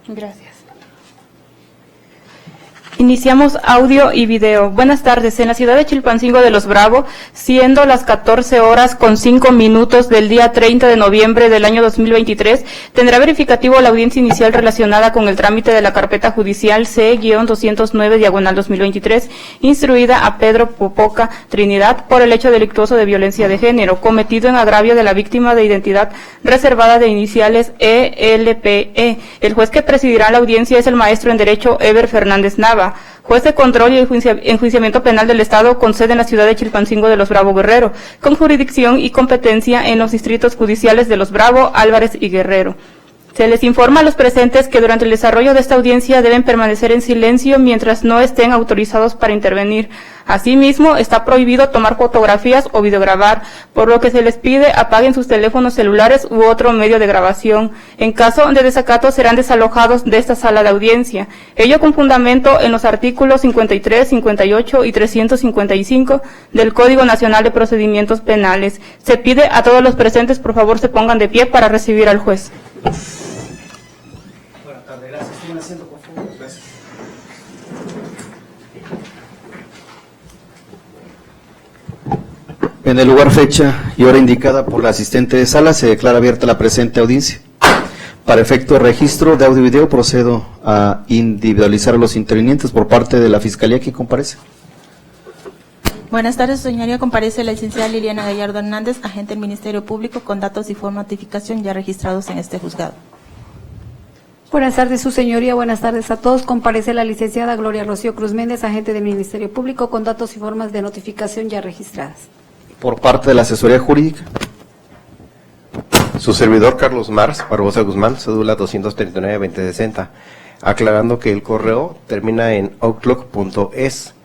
Gracias. Iniciamos audio y video. Buenas tardes. En la ciudad de Chilpancingo de Los Bravo, siendo las 14:05 del día 30 de noviembre del año 2023, tendrá verificativo la audiencia inicial relacionada con el trámite de la carpeta judicial C-209/2023, instruida a Pedro Popoca Trinidad por el hecho delictuoso de violencia de género, cometido en agravio de la víctima de identidad reservada de iniciales ELPE. El juez que presidirá la audiencia es el maestro en Derecho Eber Fernández Nava, juez de control y enjuiciamiento penal del Estado con sede en la ciudad de Chilpancingo de Los Bravo, Guerrero, con jurisdicción y competencia en los distritos judiciales de Los Bravo, Álvarez y Guerrero. Se les informa a los presentes que durante el desarrollo de esta audiencia deben permanecer en silencio mientras no estén autorizados para intervenir. Asimismo, está prohibido tomar fotografías o videograbar, por lo que se les pide apaguen sus teléfonos celulares u otro medio de grabación. En caso de desacato, serán desalojados de esta sala de audiencia. Ello con fundamento en los artículos 53, 58 y 355 del Código Nacional de Procedimientos Penales. Se pide a todos los presentes, por favor, se pongan de pie para recibir al juez. Buenas tardes, gracias. Sigan haciendo, por favor. Gracias. En el lugar, fecha y hora indicada por la asistente de sala, se declara abierta la presente audiencia. Para efecto de registro de audio y video, procedo a individualizar a los intervinientes por parte de la Fiscalía que comparece. Buenas tardes, señoría. Comparece la licenciada Liliana Gallardo Hernández, agente del Ministerio Público, con datos y forma de notificación ya registrados en este juzgado. Buenas tardes, su señoría. Buenas tardes a todos. Comparece la licenciada Gloria Rocío Cruz Méndez, agente del Ministerio Público, con datos y formas de notificación ya registradas. Por parte de la Asesoría Jurídica. Su servidor Carlos Mars Barbosa Guzmán, cédula 239-2060, aclarando que el correo termina en outlook.es.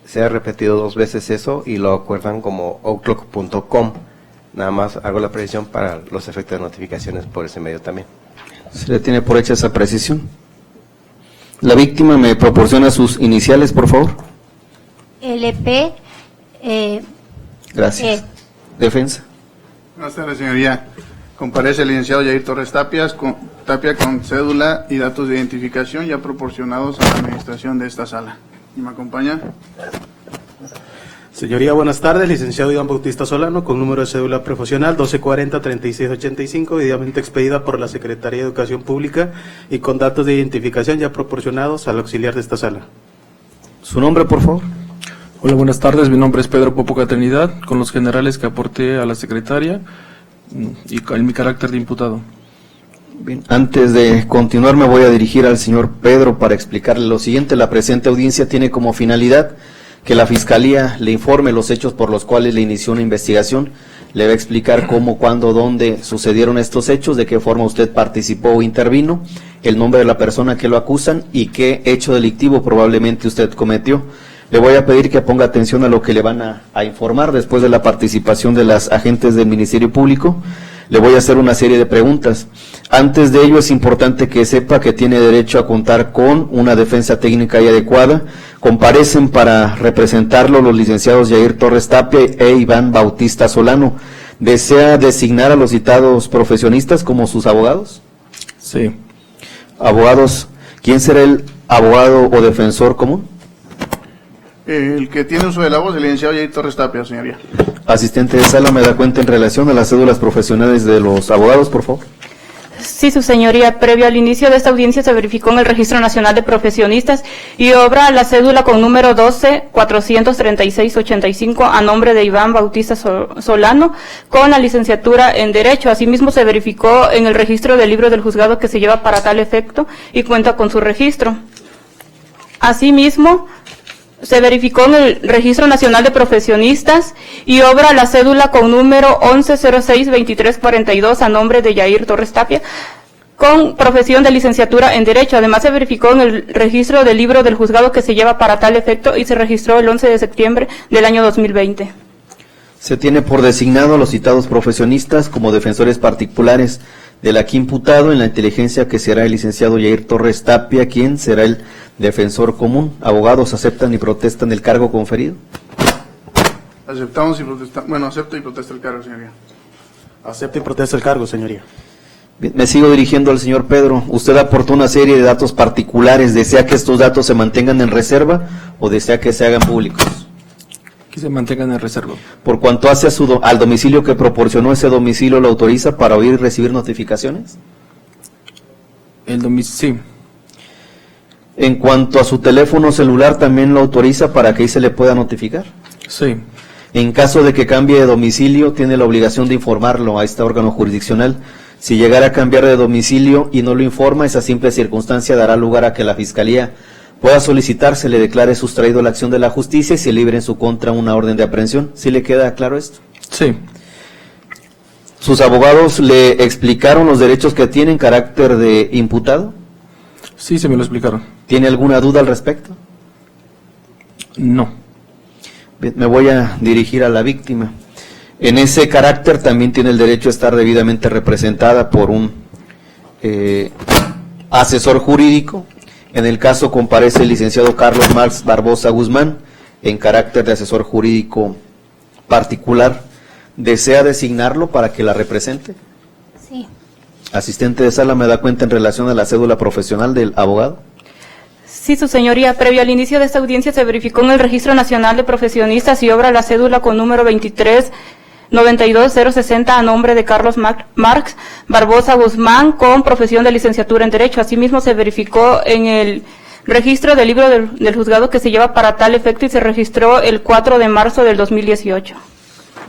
Se ha repetido 2 veces eso y lo acuerdan como outlook.com. Nada más hago la precisión para los efectos de notificaciones por ese medio también. Se le tiene por hecha esa precisión. La víctima me proporciona sus iniciales, por favor. LP. Gracias. Defensa. Buenas tardes, señoría. Comparece el licenciado Yair Torres Tapia con cédula y datos de identificación ya proporcionados a la administración de esta sala. ¿Y me acompaña? Señoría, buenas tardes. Licenciado Iván Bautista Solano, con número de cédula profesional 1240-3685, debidamente expedida por la Secretaría de Educación Pública y con datos de identificación ya proporcionados al auxiliar de esta sala. Su nombre, por favor. Hola, buenas tardes. Mi nombre es Pedro Popoca Trinidad, con los generales que aporté a la secretaria y en mi carácter de imputado. Bien, antes de continuar me voy a dirigir al señor Pedro para explicarle lo siguiente. La presente audiencia tiene como finalidad que la Fiscalía le informe los hechos por los cuales le inició una investigación. Le va a explicar cómo, cuándo, dónde sucedieron estos hechos, de qué forma usted participó o intervino, el nombre de la persona que lo acusan y qué hecho delictivo probablemente usted cometió. Le voy a pedir que ponga atención a lo que le van a informar después de la participación de las agentes del Ministerio Público. Le voy a hacer una serie de preguntas. Antes de ello es importante que sepa que tiene derecho a contar con una defensa técnica y adecuada. Comparecen para representarlo los licenciados Yair Torres Tapia e Iván Bautista Solano. ¿Desea designar a los citados profesionistas como sus abogados? Sí. Abogados, ¿quién será el abogado o defensor común? El que tiene uso de la voz, el licenciado Yair Torres Tapia, señoría. Asistente de sala, ¿me da cuenta en relación a las cédulas profesionales de los abogados, por favor? Sí, su señoría. Previo al inicio de esta audiencia se verificó en el Registro Nacional de Profesionistas y obra la cédula con número 12-436-85 a nombre de Iván Bautista Solano con la licenciatura en Derecho. Asimismo se verificó en el registro del libro del juzgado que se lleva para tal efecto y cuenta con su registro. Asimismo, se verificó en el Registro Nacional de Profesionistas y obra la cédula con número 1106-2342 a nombre de Yair Torres Tapia, con profesión de licenciatura en Derecho. Además, se verificó en el registro del libro del juzgado que se lleva para tal efecto y se registró el 11 de septiembre del año 2020. Se tiene por designado a los citados profesionistas como defensores particulares del aquí imputado en la inteligencia que será el licenciado Yair Torres Tapia, quien será el defensor común. Abogados, ¿aceptan y protestan el cargo conferido? Aceptamos y protestamos. Bueno, acepto y protesto el cargo, señoría. Acepto y protesto el cargo, señoría. Bien, me sigo dirigiendo al señor Pedro. Usted aportó una serie de datos particulares. ¿Desea que estos datos se mantengan en reserva o desea que se hagan públicos? Que se mantengan en reserva. Por cuanto hace al domicilio que proporcionó, ¿ese domicilio lo autoriza para oír y recibir notificaciones? El domicilio, sí. En cuanto a su teléfono celular, ¿también lo autoriza para que ahí se le pueda notificar? Sí. En caso de que cambie de domicilio, tiene la obligación de informarlo a este órgano jurisdiccional. Si llegara a cambiar de domicilio y no lo informa, esa simple circunstancia dará lugar a que la Fiscalía pueda solicitar se le declare sustraído la acción de la justicia y se libre en su contra una orden de aprehensión. ¿Sí le queda claro esto? Sí. ¿Sus abogados le explicaron los derechos que tiene en carácter de imputado? Sí, se me lo explicaron. ¿Tiene alguna duda al respecto? No. Bien, me voy a dirigir a la víctima. En ese carácter también tiene el derecho a estar debidamente representada por un asesor jurídico. En el caso comparece el licenciado Carlos Marx Barbosa Guzmán, en carácter de asesor jurídico particular. ¿Desea designarlo para que la represente? Sí. Asistente de sala, ¿me da cuenta en relación a la cédula profesional del abogado? Sí, su señoría, previo al inicio de esta audiencia se verificó en el Registro Nacional de Profesionistas y obra la cédula con número 2392060 a nombre de Carlos Marx Barbosa Guzmán con profesión de licenciatura en Derecho. Asimismo se verificó en el registro del libro del juzgado que se lleva para tal efecto y se registró el 4 de marzo del 2018.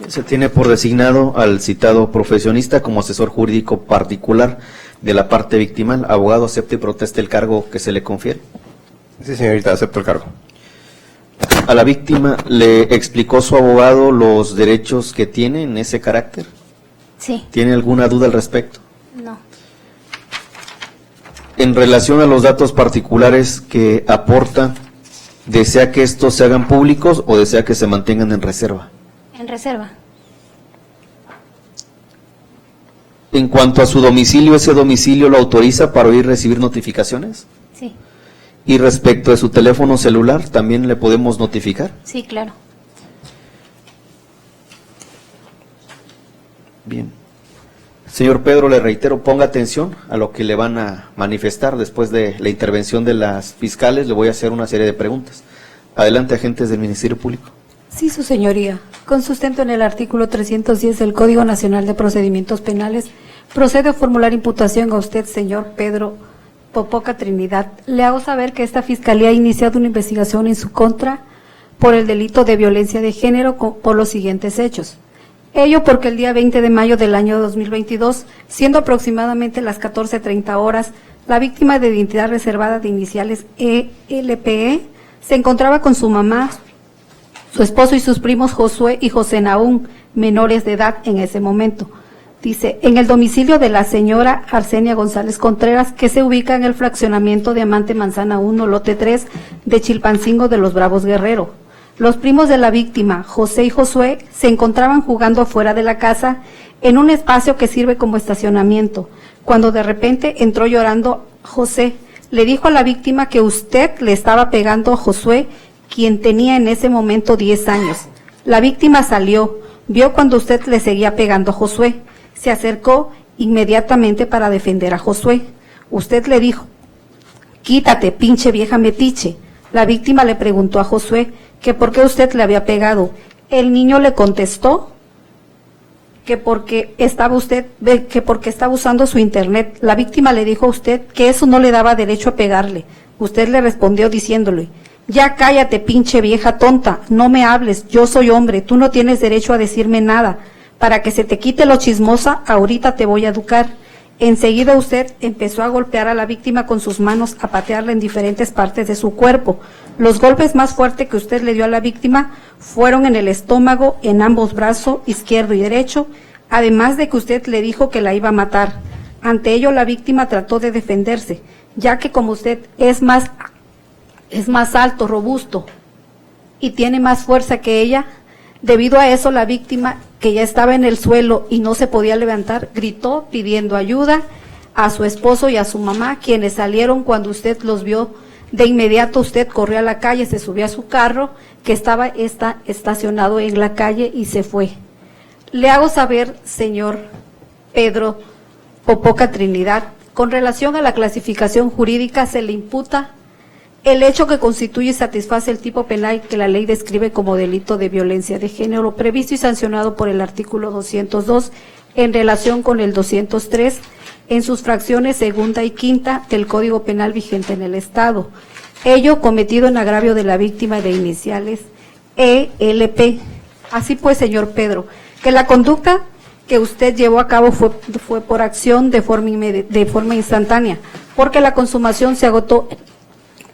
Se tiene por designado al citado profesionista como asesor jurídico particular de la parte victimal. Abogado, acepte y proteste el cargo que se le confiere. Sí, señorita, acepto el cargo. ¿A la víctima le explicó su abogado los derechos que tiene en ese carácter? Sí. ¿Tiene alguna duda al respecto? No. En relación a los datos particulares que aporta, ¿desea que estos se hagan públicos o desea que se mantengan en reserva? En reserva. En cuanto a su domicilio, ¿ese domicilio lo autoriza para oír y recibir notificaciones? Sí. Y respecto de su teléfono celular, ¿también le podemos notificar? Sí, claro. Bien. Señor Pedro, le reitero, ponga atención a lo que le van a manifestar después de la intervención de las fiscales. Le voy a hacer una serie de preguntas. Adelante, agentes del Ministerio Público. Sí, su señoría. Con sustento en el artículo 310 del Código Nacional de Procedimientos Penales, procede a formular imputación a usted, señor Pedro Popoca Trinidad. Le hago saber que esta Fiscalía ha iniciado una investigación en su contra por el delito de violencia de género por los siguientes hechos. Ello porque el día 20 de mayo del año 2022, siendo aproximadamente las 14:30 horas, la víctima de identidad reservada de iniciales ELPE se encontraba con su mamá, su esposo y sus primos Josué y José Naún, menores de edad en ese momento. Dice, en el domicilio de la señora Arsenia González Contreras, que se ubica en el fraccionamiento Diamante Manzana 1, lote 3, de Chilpancingo de los Bravos Guerrero. Los primos de la víctima, José y Josué, se encontraban jugando afuera de la casa en un espacio que sirve como estacionamiento, cuando de repente entró llorando José. Le dijo a la víctima que usted le estaba pegando a Josué, quien tenía en ese momento 10 años. La víctima salió, vio cuando usted le seguía pegando a Josué. Se acercó inmediatamente para defender a Josué. Usted le dijo, quítate, pinche vieja metiche. La víctima le preguntó a Josué que por qué usted le había pegado. El niño le contestó que porque estaba usando su internet. La víctima le dijo a usted que eso no le daba derecho a pegarle. Usted le respondió diciéndole, ya cállate, pinche vieja tonta, no me hables, yo soy hombre, tú no tienes derecho a decirme nada. Para que se te quite lo chismosa, ahorita te voy a educar. Enseguida usted empezó a golpear a la víctima con sus manos, a patearla en diferentes partes de su cuerpo. Los golpes más fuertes que usted le dio a la víctima fueron en el estómago, en ambos brazos, izquierdo y derecho, además de que usted le dijo que la iba a matar. Ante ello, la víctima trató de defenderse, ya que como usted es más alto, robusto y tiene más fuerza que ella, debido a eso la víctima, que ya estaba en el suelo y no se podía levantar, gritó pidiendo ayuda a su esposo y a su mamá, quienes salieron cuando usted los vio. De inmediato usted corrió a la calle, se subió a su carro, que estaba estacionado en la calle, y se fue. Le hago saber, señor Pedro Popoca Trinidad. Con relación a la clasificación jurídica, se le imputa el hecho que constituye y satisface el tipo penal que la ley describe como delito de violencia de género, previsto y sancionado por el artículo 202 en relación con el 203 en sus fracciones segunda y quinta del Código Penal vigente en el Estado. Ello cometido en agravio de la víctima de iniciales ELP. Así pues, señor Pedro, que la conducta que usted llevó a cabo fue por acción de forma instantánea, porque la consumación se agotó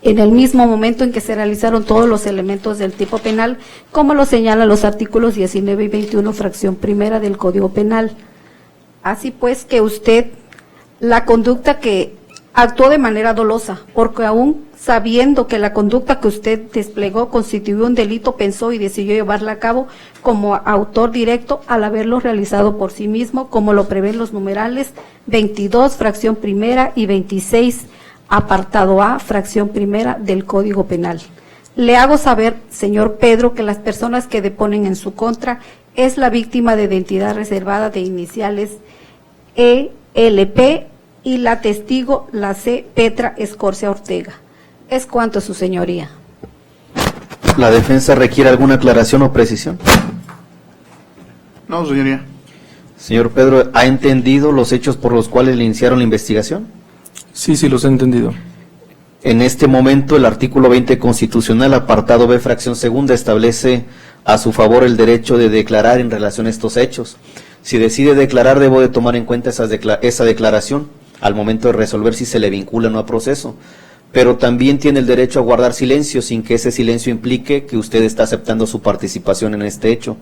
en el mismo momento en que se realizaron todos los elementos del tipo penal, como lo señalan los artículos 19 y 21, fracción primera del Código Penal. Así pues, que usted, la conducta que actuó de manera dolosa, porque aún sabiendo que la conducta que usted desplegó constituyó un delito, pensó y decidió llevarla a cabo como autor directo al haberlo realizado por sí mismo, como lo prevén los numerales 22, fracción primera, y 26, apartado A, fracción primera del Código Penal. Le hago saber, señor Pedro, que las personas que deponen en su contra es la víctima de identidad reservada de iniciales ELP y la testigo, la C. Petra Escorcia Ortega. Es cuanto, su señoría. ¿La defensa requiere alguna aclaración o precisión? No, señoría. Señor Pedro, ¿ha entendido los hechos por los cuales le iniciaron la investigación? Sí, los he entendido. En este momento, el artículo 20 constitucional, apartado B, fracción segunda, establece a su favor el derecho de declarar en relación a estos hechos. Si decide declarar, debo de tomar en cuenta esa declaración al momento de resolver si se le vincula o no a proceso. Pero también tiene el derecho a guardar silencio sin que ese silencio implique que usted está aceptando su participación en este hecho.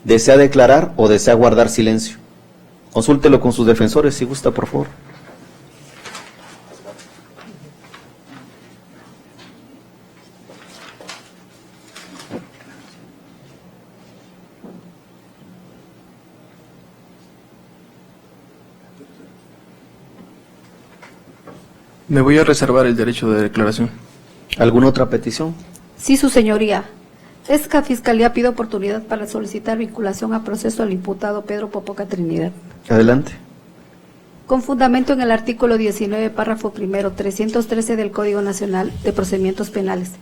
¿Desea declarar o desea guardar silencio? Consúltelo con sus defensores si gusta, por favor. Me voy a reservar el derecho de declaración. ¿Alguna otra petición? Sí, su señoría. Esta Fiscalía pide oportunidad para solicitar vinculación a proceso al imputado Pedro Popoca Trinidad. Adelante. Con fundamento en el artículo 19, párrafo primero, 313 del Código Nacional de Procedimientos Penales.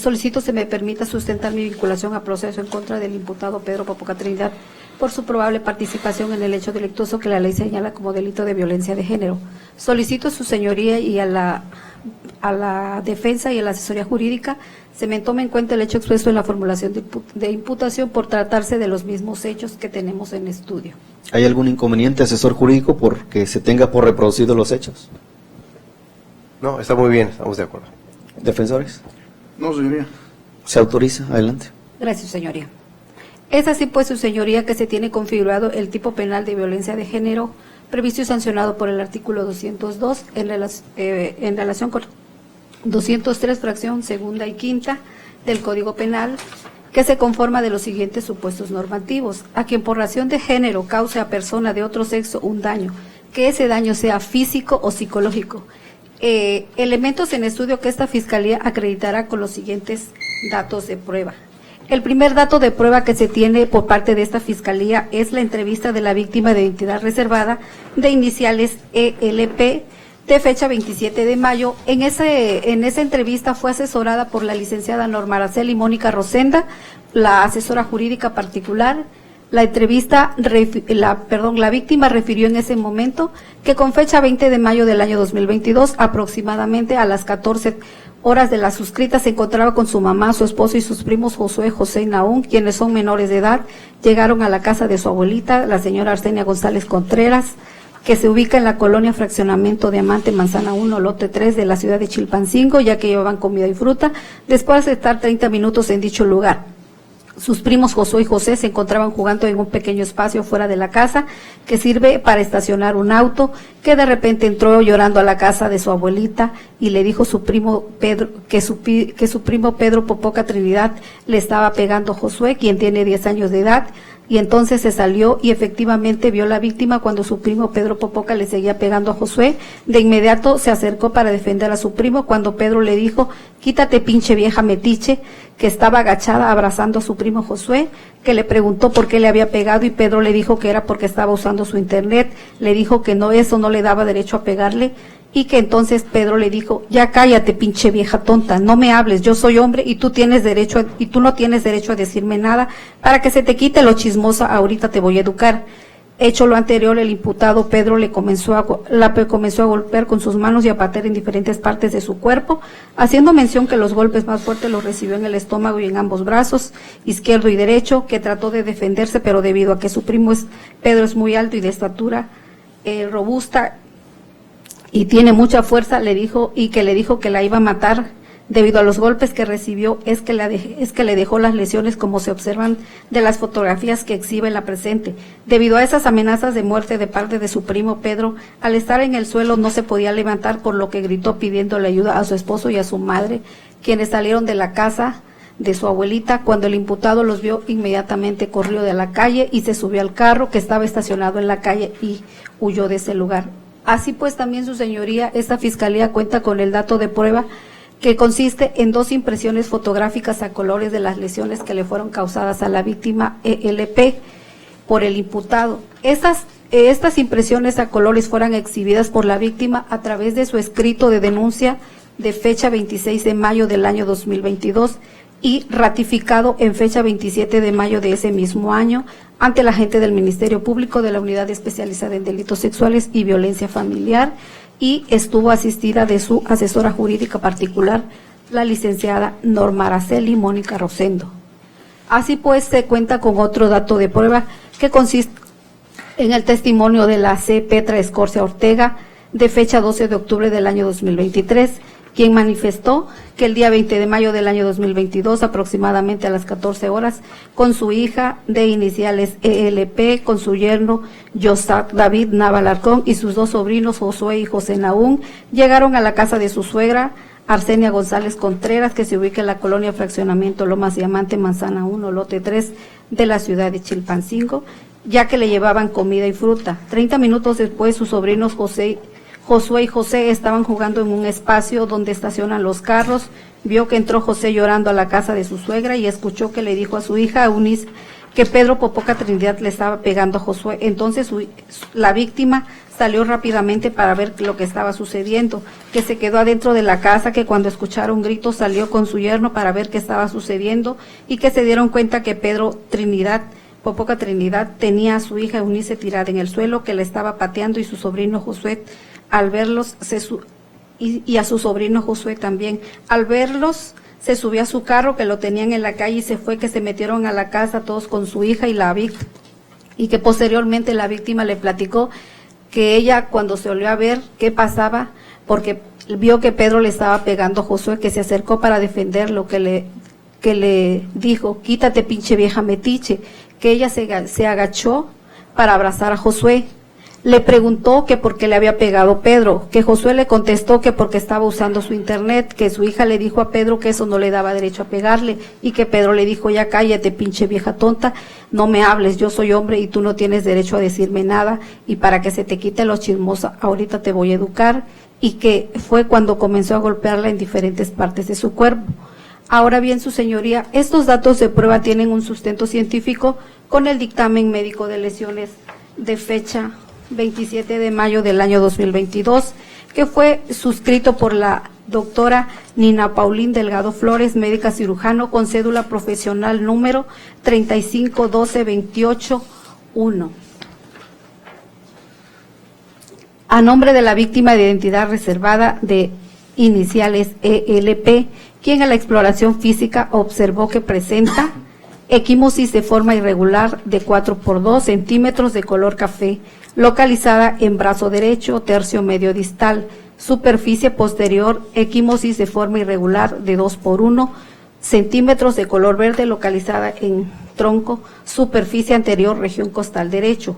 Solicito se me permita sustentar mi vinculación a proceso en contra del imputado Pedro Popoca Trinidad por su probable participación en el hecho delictuoso que la ley señala como delito de violencia de género. Solicito a su señoría y a la defensa y a la asesoría jurídica se me tome en cuenta el hecho expuesto en la formulación de imputación por tratarse de los mismos hechos que tenemos en estudio. ¿Hay algún inconveniente, asesor jurídico, porque se tenga por reproducidos los hechos? No, está muy bien, estamos de acuerdo. ¿Defensores? No, señoría. ¿Se autoriza? Adelante. Gracias, señoría. Es así pues, su señoría, que se tiene configurado el tipo penal de violencia de género previsto y sancionado por el artículo 202 en relación con 203, fracción segunda y quinta del Código Penal, que se conforma de los siguientes supuestos normativos: a quien por razón de género cause a persona de otro sexo un daño, que ese daño sea físico o psicológico. Elementos en estudio que esta Fiscalía acreditará con los siguientes datos de prueba. El primer dato de prueba que se tiene por parte de esta Fiscalía es la entrevista de la víctima de identidad reservada de iniciales ELP de fecha 27 de mayo. En esa entrevista fue asesorada por la licenciada Norma Araceli Mónica Rosenda, la asesora jurídica particular. La víctima refirió en ese momento que con fecha 20 de mayo del año 2022, aproximadamente a las 14 horas de la suscrita, se encontraba con su mamá, su esposo y sus primos Josué, José y Naún, quienes son menores de edad. Llegaron a la casa de su abuelita, la señora Arsenia González Contreras, que se ubica en la colonia Fraccionamiento Diamante, Manzana 1, lote 3 de la ciudad de Chilpancingo, ya que llevaban comida y fruta. Después de estar 30 minutos en dicho lugar, sus primos Josué y José se encontraban jugando en un pequeño espacio fuera de la casa que sirve para estacionar un auto, que de repente entró llorando a la casa de su abuelita y le dijo su primo Pedro que su primo Pedro Popoca Trinidad le estaba pegando a Josué, quien tiene 10 años de edad, y entonces se salió y efectivamente vio a la víctima cuando su primo Pedro Popoca le seguía pegando a Josué. De inmediato se acercó para defender a su primo cuando Pedro le dijo: quítate pinche vieja metiche, que estaba agachada abrazando a su primo Josué, que le preguntó por qué le había pegado y Pedro le dijo que era porque estaba usando su internet. Le dijo que no, eso no le daba derecho a pegarle, y que entonces Pedro le dijo: ya cállate pinche vieja tonta, no me hables, yo soy hombre y tú no tienes derecho a decirme nada. Para que se te quite lo chismosa, ahorita te voy a educar. Hecho lo anterior, el imputado Pedro le comenzó a golpear con sus manos y a patear en diferentes partes de su cuerpo, haciendo mención que los golpes más fuertes los recibió en el estómago y en ambos brazos, izquierdo y derecho, que trató de defenderse, pero debido a que su primo Pedro es muy alto y de estatura robusta y tiene mucha fuerza, le dijo que la iba a matar. Debido a los golpes que recibió, es que le dejó las lesiones, como se observan de las fotografías que exhibe en la presente. Debido a esas amenazas de muerte de parte de su primo Pedro, al estar en el suelo no se podía levantar, por lo que gritó pidiéndole ayuda a su esposo y a su madre, quienes salieron de la casa de su abuelita. Cuando el imputado los vio, inmediatamente corrió de la calle y se subió al carro que estaba estacionado en la calle y huyó de ese lugar. Así pues, también, su señoría, esta fiscalía cuenta con el dato de prueba que consiste en 2 impresiones fotográficas a colores de las lesiones que le fueron causadas a la víctima ELP por el imputado. Estas impresiones a colores fueron exhibidas por la víctima a través de su escrito de denuncia de fecha 26 de mayo del año 2022 y ratificado en fecha 27 de mayo de ese mismo año ante la agente del Ministerio Público de la Unidad Especializada en Delitos Sexuales y Violencia Familiar, y estuvo asistida de su asesora jurídica particular, la licenciada Norma Araceli Mónica Rosendo. Así pues, se cuenta con otro dato de prueba que consiste en el testimonio de la C. Petra Escorcia Ortega, de fecha 12 de octubre del año 2023, quien manifestó que el día 20 de mayo del año 2022, aproximadamente a las 14 horas, con su hija de iniciales ELP, con su yerno Yosac David Nava Alarcón y sus 2 sobrinos Josué y José Naún, llegaron a la casa de su suegra, Arsenia González Contreras, que se ubica en la colonia Fraccionamiento Lomas Diamante, Manzana 1, lote 3, de la ciudad de Chilpancingo, ya que le llevaban comida y fruta. 30 minutos después, sus sobrinos Josué y José estaban jugando en un espacio donde estacionan los carros. Vio que entró José llorando a la casa de su suegra y escuchó que le dijo a su hija Eunice que Pedro Popoca Trinidad le estaba pegando a Josué. Entonces la víctima salió rápidamente para ver lo que estaba sucediendo, que se quedó adentro de la casa, que cuando escucharon gritos salió con su yerno para ver qué estaba sucediendo y que se dieron cuenta que Pedro Popoca Trinidad tenía a su hija Eunice tirada en el suelo, que le estaba pateando, y su sobrino Josué, al verlos, y a su sobrino Josué también, al verlos, se subió a su carro, que lo tenían en la calle, y se fue, que se metieron a la casa todos con su hija y la víctima, y que posteriormente la víctima le platicó que ella, cuando se volvió a ver qué pasaba, porque vio que Pedro le estaba pegando a Josué, que se acercó para defenderlo, que le dijo: quítate pinche vieja metiche, que ella se agachó para abrazar a Josué. Le preguntó que por qué le había pegado Pedro, que Josué le contestó que porque estaba usando su internet, que su hija le dijo a Pedro que eso no le daba derecho a pegarle, y que Pedro le dijo: ya cállate pinche vieja tonta, no me hables, yo soy hombre y tú no tienes derecho a decirme nada, y para que se te quite lo chismosa, ahorita te voy a educar, y que fue cuando comenzó a golpearla en diferentes partes de su cuerpo. Ahora bien, su señoría, estos datos de prueba tienen un sustento científico con el dictamen médico de lesiones de fecha 27 de mayo del año 2022, que fue suscrito por la doctora Nina Paulín Delgado Flores, médica cirujano, con cédula profesional número 351228-1. A nombre de la víctima de identidad reservada de iniciales ELP, quien a la exploración física observó que presenta equimosis de forma irregular de 4 por 2 centímetros de color café, localizada en brazo derecho, tercio medio distal, superficie posterior, equimosis de forma irregular de 2 por 1 centímetros de color verde, localizada en tronco, superficie anterior, región costal derecho.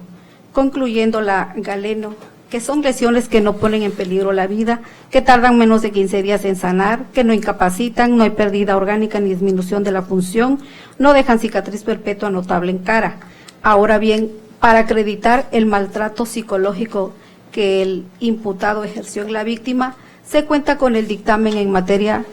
Concluyendo la Galeno, que son lesiones que no ponen en peligro la vida, que tardan menos de 15 días en sanar, que no incapacitan, no hay pérdida orgánica ni disminución de la función, no dejan cicatriz perpetua notable en cara. Ahora bien, para acreditar el maltrato psicológico que el imputado ejerció en la víctima, se cuenta con el dictamen en materia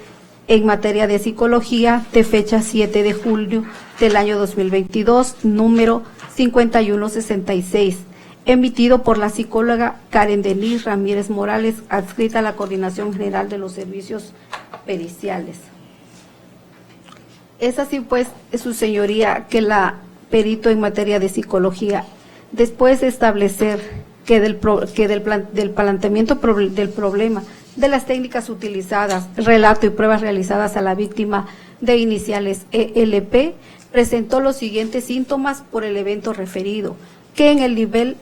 de psicología de fecha 7 de julio del año 2022, número 5166, emitido por la psicóloga Karen Denise Ramírez Morales, adscrita a la Coordinación General de los Servicios Periciales. Es así pues, su señoría, que la perito en materia de psicología, después de establecer que del planteamiento del problema, de las técnicas utilizadas, relato y pruebas realizadas a la víctima de iniciales ELP, presentó los siguientes síntomas por el evento referido, que en el nivel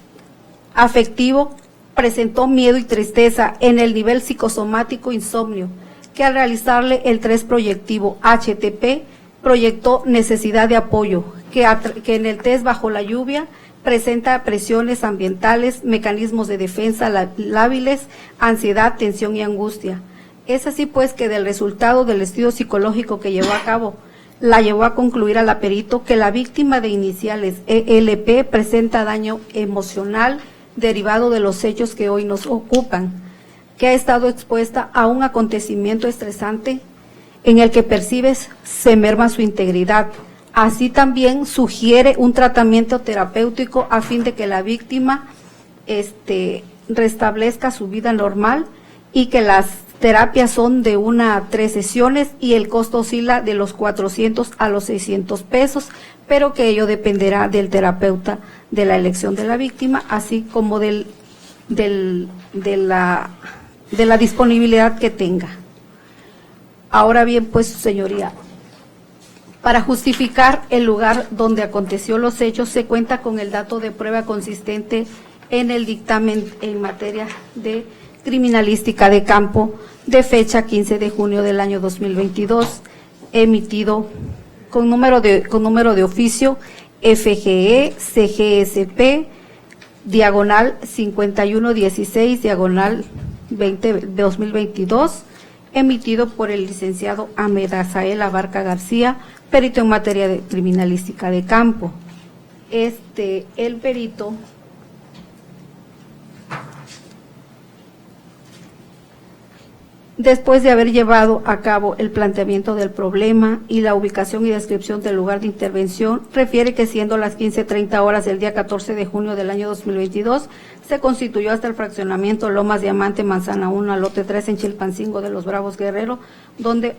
afectivo presentó miedo y tristeza, en el nivel psicosomático insomnio, que al realizarle el test proyectivo HTP proyectó necesidad de apoyo, que en el test bajo la lluvia presenta presiones ambientales, mecanismos de defensa lábiles, ansiedad, tensión y angustia. Es así pues que del resultado del estudio psicológico que llevó a cabo, la llevó a concluir a la perito que la víctima de iniciales ELP presenta daño emocional derivado de los hechos que hoy nos ocupan, que ha estado expuesta a un acontecimiento estresante en el que percibes se merma su integridad. Así también sugiere un tratamiento terapéutico a fin de que la víctima restablezca su vida normal, y que las terapias son de 1 a 3 sesiones y el costo oscila de los 400 a los 600 pesos, pero que ello dependerá del terapeuta, de la elección de la víctima, así como de la disponibilidad que tenga. Ahora bien, pues, su señoría, para justificar el lugar donde aconteció los hechos, se cuenta con el dato de prueba consistente en el dictamen en materia de criminalística de campo de fecha 15 de junio del año 2022, emitido con número de oficio FGE CGSP diagonal 5116 diagonal 2022, emitido por el licenciado Ahmed Azael Abarca García, perito en materia de criminalística de campo. El perito después de haber llevado a cabo el planteamiento del problema y la ubicación y descripción del lugar de intervención, refiere que siendo las 15:30 horas del día 14 de junio del año 2022, se constituyó hasta el fraccionamiento Lomas Diamante, Manzana 1, lote 3 en Chilpancingo de los Bravos Guerrero, donde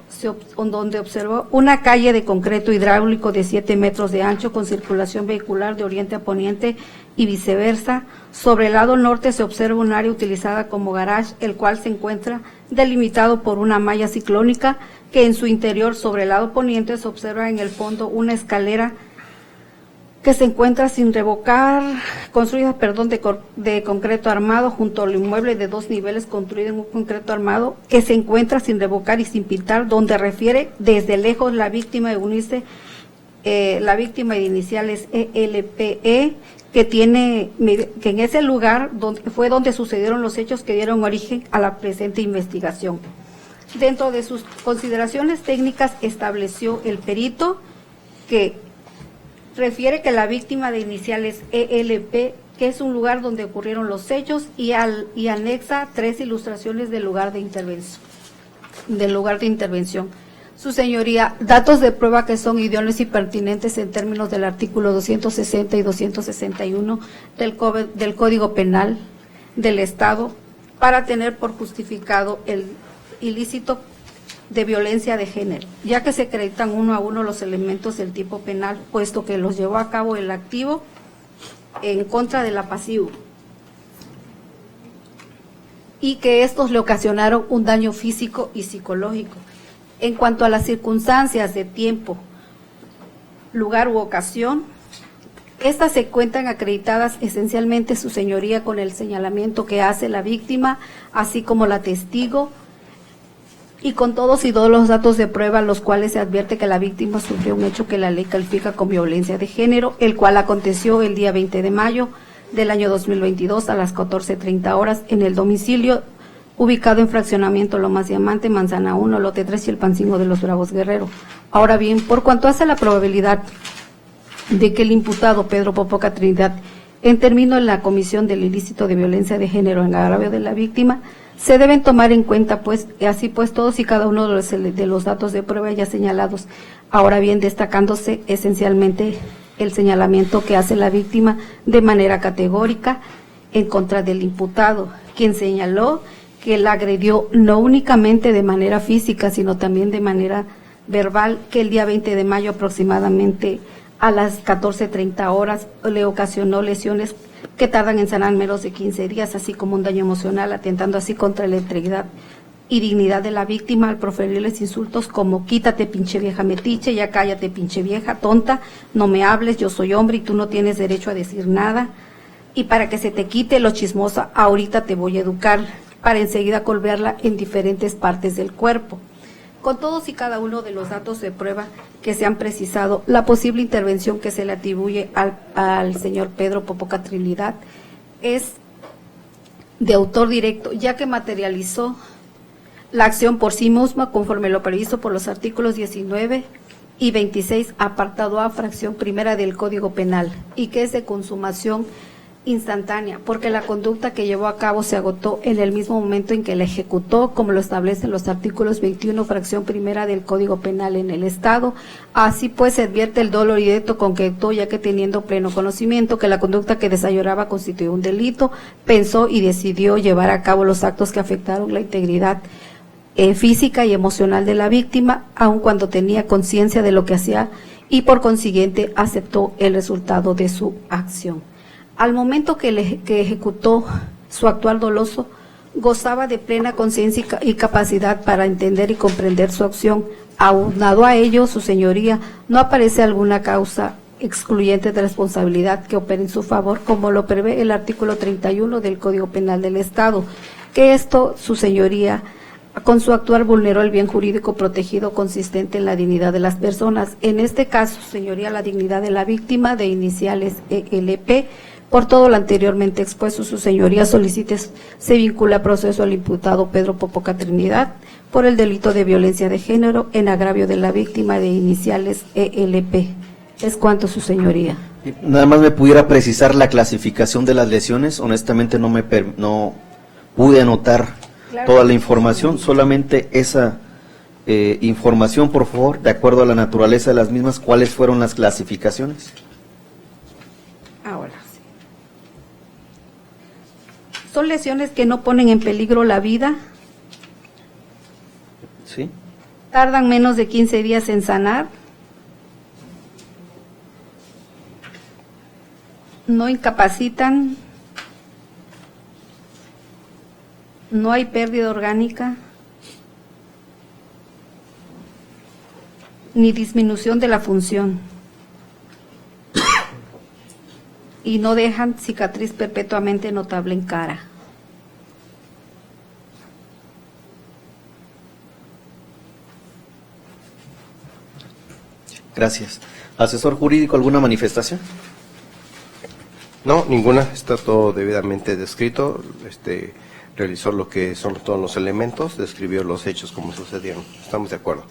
observó una calle de concreto hidráulico de 7 metros de ancho con circulación vehicular de oriente a poniente y viceversa. Sobre el lado norte se observa un área utilizada como garage, el cual se encuentra delimitado por una malla ciclónica, que en su interior, sobre el lado poniente, se observa en el fondo una escalera que se encuentra sin revocar, construida, de concreto armado, junto al inmueble de 2 niveles construido en un concreto armado, que se encuentra sin revocar y sin pintar, donde refiere desde lejos la víctima de unirse, la víctima de iniciales ELPE, que en ese lugar fue donde sucedieron los hechos que dieron origen a la presente investigación. Dentro de sus consideraciones técnicas, estableció el perito que refiere que la víctima de iniciales ELP, que es un lugar donde ocurrieron los hechos, y anexa 3 ilustraciones del lugar de intervención. Su señoría, datos de prueba que son idóneos y pertinentes en términos del artículo 260 y 261 del Código Penal del Estado, para tener por justificado el ilícito de violencia de género, ya que se acreditan uno a uno los elementos del tipo penal, puesto que los llevó a cabo el activo en contra de la pasivo, y que estos le ocasionaron un daño físico y psicológico. En cuanto a las circunstancias de tiempo, lugar u ocasión, estas se cuentan acreditadas esencialmente, su señoría, con el señalamiento que hace la víctima, así como la testigo, y con todos los datos de prueba, los cuales se advierte que la víctima sufrió un hecho que la ley califica como violencia de género, el cual aconteció el día 20 de mayo del año 2022 a las 14:30 horas en el domicilio ubicado en fraccionamiento Lomas Diamante, Manzana 1, lote 3 y el Chilpancingo de los Bravos Guerrero. Ahora bien, por cuanto hace la probabilidad de que el imputado Pedro Popoca Trinidad intervino en la comisión del ilícito de violencia de género en agravio de la víctima, se deben tomar en cuenta, pues, así pues, todos y cada uno de los datos de prueba ya señalados. Ahora bien, destacándose esencialmente el señalamiento que hace la víctima de manera categórica en contra del imputado, quien señaló que la agredió no únicamente de manera física, sino también de manera verbal, que el día 20 de mayo aproximadamente a las 14:30 horas le ocasionó lesiones que tardan en sanar menos de 15 días, así como un daño emocional, atentando así contra la integridad y dignidad de la víctima al proferirles insultos como quítate pinche vieja metiche, ya cállate pinche vieja tonta, no me hables, yo soy hombre y tú no tienes derecho a decir nada, y para que se te quite lo chismosa, ahorita te voy a educar, para enseguida golpearla en diferentes partes del cuerpo. Con todos y cada uno de los datos de prueba que se han precisado, la posible intervención que se le atribuye al señor Pedro Popoca Trinidad es de autor directo, ya que materializó la acción por sí misma conforme lo previsto por los artículos 19 y 26, apartado A, fracción primera del Código Penal, y que es de consumación instantánea, porque la conducta que llevó a cabo se agotó en el mismo momento en que la ejecutó, como lo establecen los artículos 21, fracción primera del Código Penal en el Estado. Así pues, se advierte el dolo directo con que actuó, ya que teniendo pleno conocimiento que la conducta que desarrollaba constituía un delito, pensó y decidió llevar a cabo los actos que afectaron la integridad física y emocional de la víctima, aun cuando tenía conciencia de lo que hacía y por consiguiente aceptó el resultado de su acción. Al momento que ejecutó su actual doloso, gozaba de plena conciencia y capacidad para entender y comprender su acción. Aunado a ello, su señoría, no aparece alguna causa excluyente de responsabilidad que opere en su favor, como lo prevé el artículo 31 del Código Penal del Estado, que esto, su señoría, con su actuar vulneró el bien jurídico protegido consistente en la dignidad de las personas. En este caso, señoría, la dignidad de la víctima de iniciales ELP. Por todo lo anteriormente expuesto, su señoría solicita se vincula a proceso al imputado Pedro Popoca Trinidad por el delito de violencia de género en agravio de la víctima de iniciales ELP. Es cuanto, su señoría. Nada más me pudiera precisar la clasificación de las lesiones. Honestamente no pude anotar toda la información, solamente esa información, por favor, de acuerdo a la naturaleza de las mismas, ¿cuáles fueron las clasificaciones? Ahora sí. Son lesiones que no ponen en peligro la vida. Sí. Tardan menos de 15 días en sanar. No incapacitan. No hay pérdida orgánica. Ni disminución de la función. Y no dejan cicatriz perpetuamente notable en cara. Gracias. Asesor jurídico, ¿alguna manifestación? No, ninguna, está todo debidamente descrito, realizó lo que son todos los elementos, describió los hechos como sucedieron, estamos de acuerdo.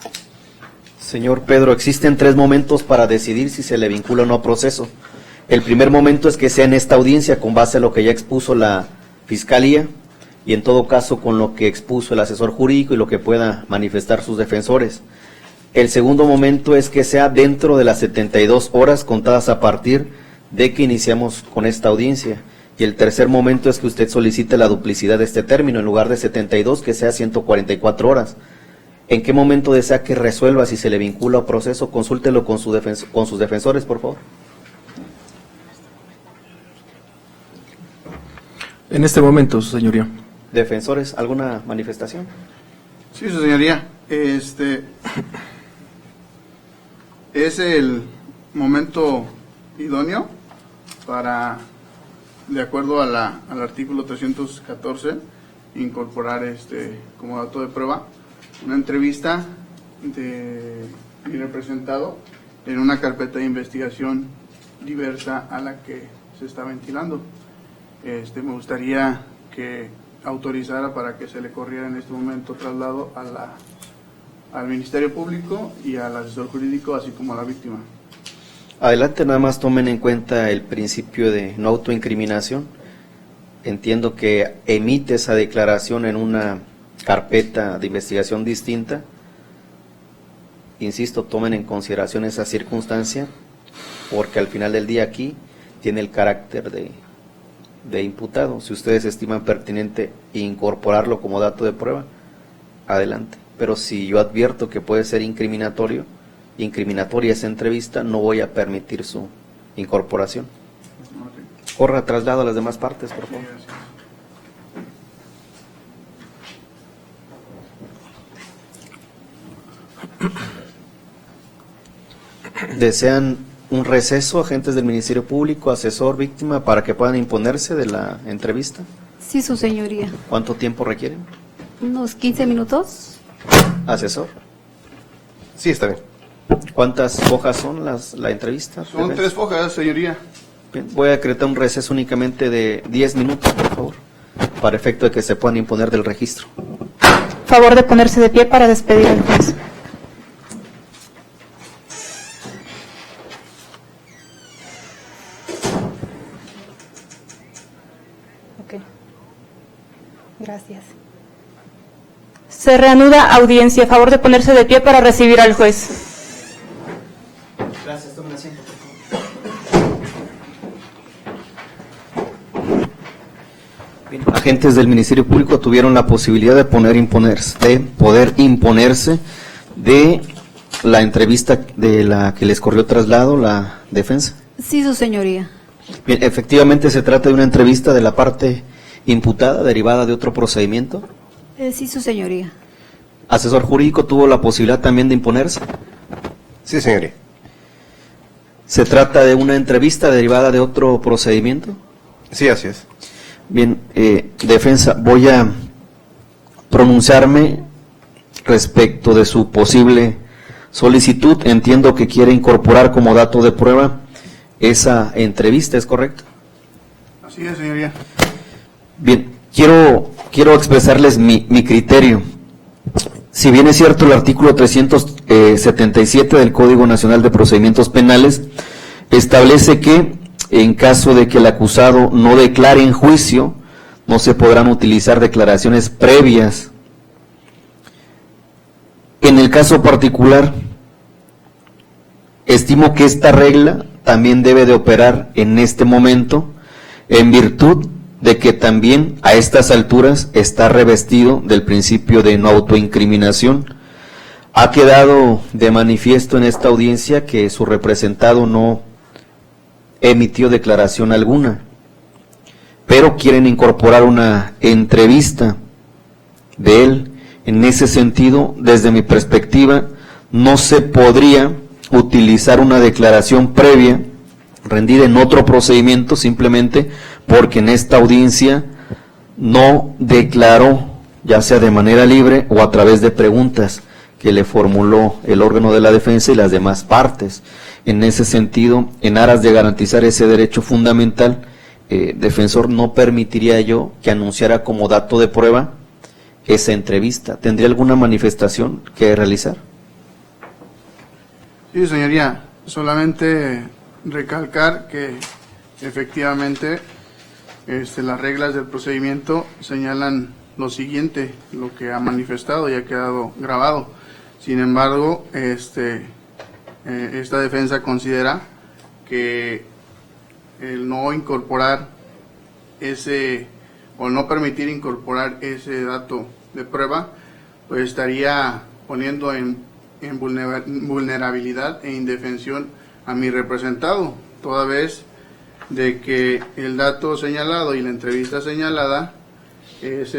Señor Pedro, existen 3 momentos para decidir si se le vincula o no a proceso. El primer momento es que sea en esta audiencia con base a lo que ya expuso la Fiscalía y en todo caso con lo que expuso el asesor jurídico y lo que pueda manifestar sus defensores. El segundo momento es que sea dentro de las 72 horas contadas a partir de que iniciamos con esta audiencia. Y el tercer momento es que usted solicite la duplicidad de este término, en lugar de 72, que sea 144 horas. ¿En qué momento desea que resuelva si se le vincula a proceso? Consúltelo con sus defensores, por favor. En este momento, su señoría. Defensores, ¿alguna manifestación? Sí, su señoría. Es el momento idóneo para, de acuerdo a al artículo 314, incorporar como dato de prueba una entrevista de mi representado en una carpeta de investigación diversa a la que se está ventilando. Me gustaría que autorizara para que se le corriera en este momento traslado al Ministerio Público y al asesor jurídico, así como a la víctima. Adelante, nada más tomen en cuenta el principio de no autoincriminación. Entiendo que emite esa declaración en una carpeta de investigación distinta. Insisto, tomen en consideración esa circunstancia, porque al final del día aquí tiene el carácter de imputado. Si ustedes estiman pertinente incorporarlo como dato de prueba, adelante. Pero si yo advierto que puede ser incriminatoria esa entrevista, no voy a permitir su incorporación. Corra traslado a las demás partes, por favor. ¿Desean un receso, agentes del Ministerio Público, asesor, víctima, para que puedan imponerse de la entrevista? Sí, su señoría. ¿Cuánto tiempo requieren? Unos 15 minutos. ¿Asesor? Sí, está bien. ¿Cuántas hojas son la entrevista? Son 3 hojas, señoría. Bien, voy a decretar un receso únicamente de 10 minutos, por favor, para efecto de que se puedan imponer del registro. Favor de ponerse de pie para despedir al juez. Ok. Gracias. Se reanuda audiencia. Favor de ponerse de pie para recibir al juez. Gracias, tomen asiento, por favor. Bien, agentes del Ministerio Público tuvieron la posibilidad de poder imponerse de la entrevista de la que les corrió traslado la defensa. Sí, su señoría. Bien, efectivamente se trata de una entrevista de la parte imputada derivada de otro procedimiento. Sí, su señoría. ¿Asesor jurídico tuvo la posibilidad también de imponerse? Sí, señoría. ¿Se trata de una entrevista derivada de otro procedimiento? Sí, así es. Bien, defensa, voy a pronunciarme respecto de su posible solicitud. Entiendo que quiere incorporar como dato de prueba esa entrevista, ¿es correcto? Así es, señoría. Bien, quiero expresarles mi criterio. Si bien es cierto, el artículo 377 del Código Nacional de Procedimientos Penales establece que en caso de que el acusado no declare en juicio, no se podrán utilizar declaraciones previas. En el caso particular, estimo que esta regla también debe de operar en este momento, en virtud de que también a estas alturas está revestido del principio de no autoincriminación. Ha quedado de manifiesto en esta audiencia que su representado no emitió declaración alguna, pero quieren incorporar una entrevista de él. En ese sentido, desde mi perspectiva, no se podría utilizar una declaración previa rendida en otro procedimiento simplemente porque en esta audiencia no declaró, ya sea de manera libre o a través de preguntas que le formuló el órgano de la defensa y las demás partes. En ese sentido, en aras de garantizar ese derecho fundamental, defensor, no permitiría yo que anunciara como dato de prueba esa entrevista. ¿Tendría alguna manifestación que realizar? Sí, señoría. Solamente recalcar que efectivamente las reglas del procedimiento señalan lo siguiente, lo que ha manifestado y ha quedado grabado. Sin embargo, esta defensa considera que el no incorporar o no permitir incorporar ese dato de prueba, pues estaría poniendo en vulnerabilidad e indefensión a mi representado, toda vez de que el dato señalado y la entrevista señalada es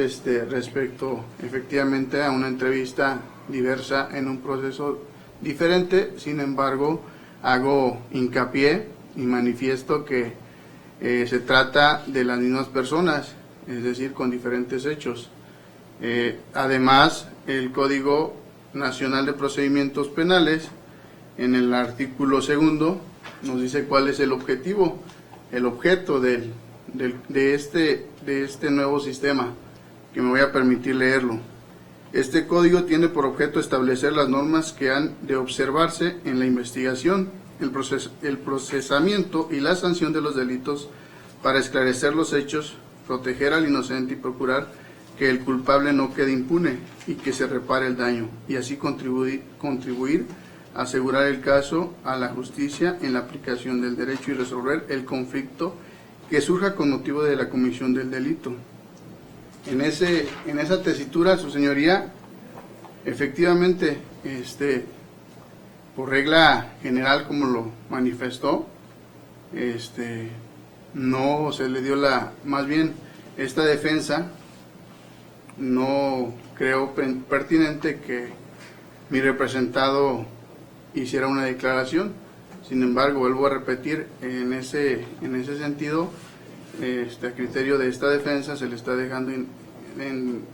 respecto efectivamente a una entrevista diversa en un proceso diferente. Sin embargo, hago hincapié y manifiesto que se trata de las mismas personas, es decir, con diferentes hechos. Además, el Código Nacional de Procedimientos Penales, en el artículo 2, nos dice cuál es el objetivo, el objeto de este nuevo sistema, que me voy a permitir leerlo. Este código tiene por objeto establecer las normas que han de observarse en la investigación el procesamiento y la sanción de los delitos para esclarecer los hechos, proteger al inocente y procurar que el culpable no quede impune y que se repare el daño, y así contribuir a asegurar el caso a la justicia en la aplicación del derecho y resolver el conflicto que surja con motivo de la comisión del delito. En esa tesitura, su señoría, efectivamente, por regla general, como lo manifestó, no se le dio más bien esta defensa, no creo pertinente que mi representado hiciera una declaración. Sin embargo, vuelvo a repetir, en ese sentido, a criterio de esta defensa se le está dejando en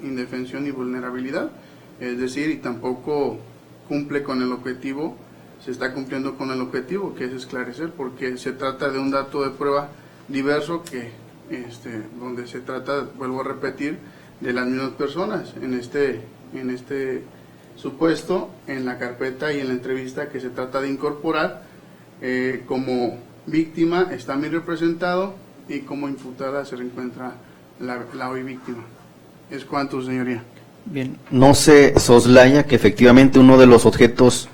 indefensión y vulnerabilidad, es decir, y tampoco cumple con el objetivo, se está cumpliendo con el objetivo, que es esclarecer, porque se trata de un dato de prueba diverso que, donde se trata, vuelvo a repetir, de las mismas personas. En este supuesto, en la carpeta y en la entrevista que se trata de incorporar, como víctima está mi representado y como imputada se encuentra la hoy víctima. Es cuanto, señoría. Bien, no se soslaya que efectivamente uno de los objetos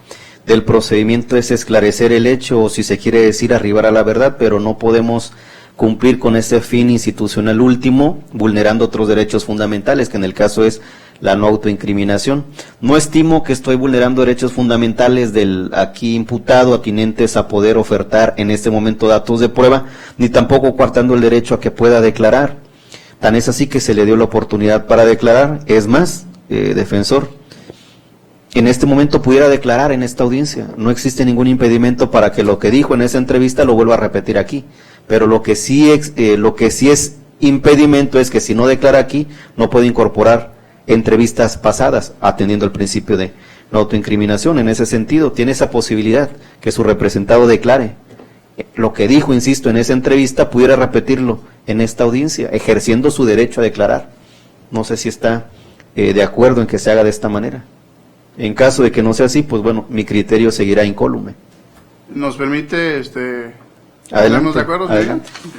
del procedimiento es esclarecer el hecho, o si se quiere decir, arribar a la verdad, pero no podemos cumplir con ese fin institucional último, vulnerando otros derechos fundamentales, que en el caso es la no autoincriminación. No estimo que estoy vulnerando derechos fundamentales del aquí imputado, atinentes a poder ofertar en este momento datos de prueba, ni tampoco coartando el derecho a que pueda declarar. Tan es así que se le dio la oportunidad para declarar. Es más, defensor, en este momento pudiera declarar en esta audiencia. No existe ningún impedimento para que lo que dijo en esa entrevista lo vuelva a repetir aquí. Pero lo que sí es impedimento es que si no declara aquí, no puede incorporar entrevistas pasadas, atendiendo el principio de no autoincriminación. En ese sentido, tiene esa posibilidad que su representado declare. Lo que dijo, insisto, en esa entrevista, pudiera repetirlo en esta audiencia, ejerciendo su derecho a declarar. No sé si está de acuerdo en que se haga de esta manera. En caso de que no sea así, pues bueno, mi criterio seguirá incólume. ¿Nos permite, adelante, ¿estamos de acuerdo? Adelante. Sí.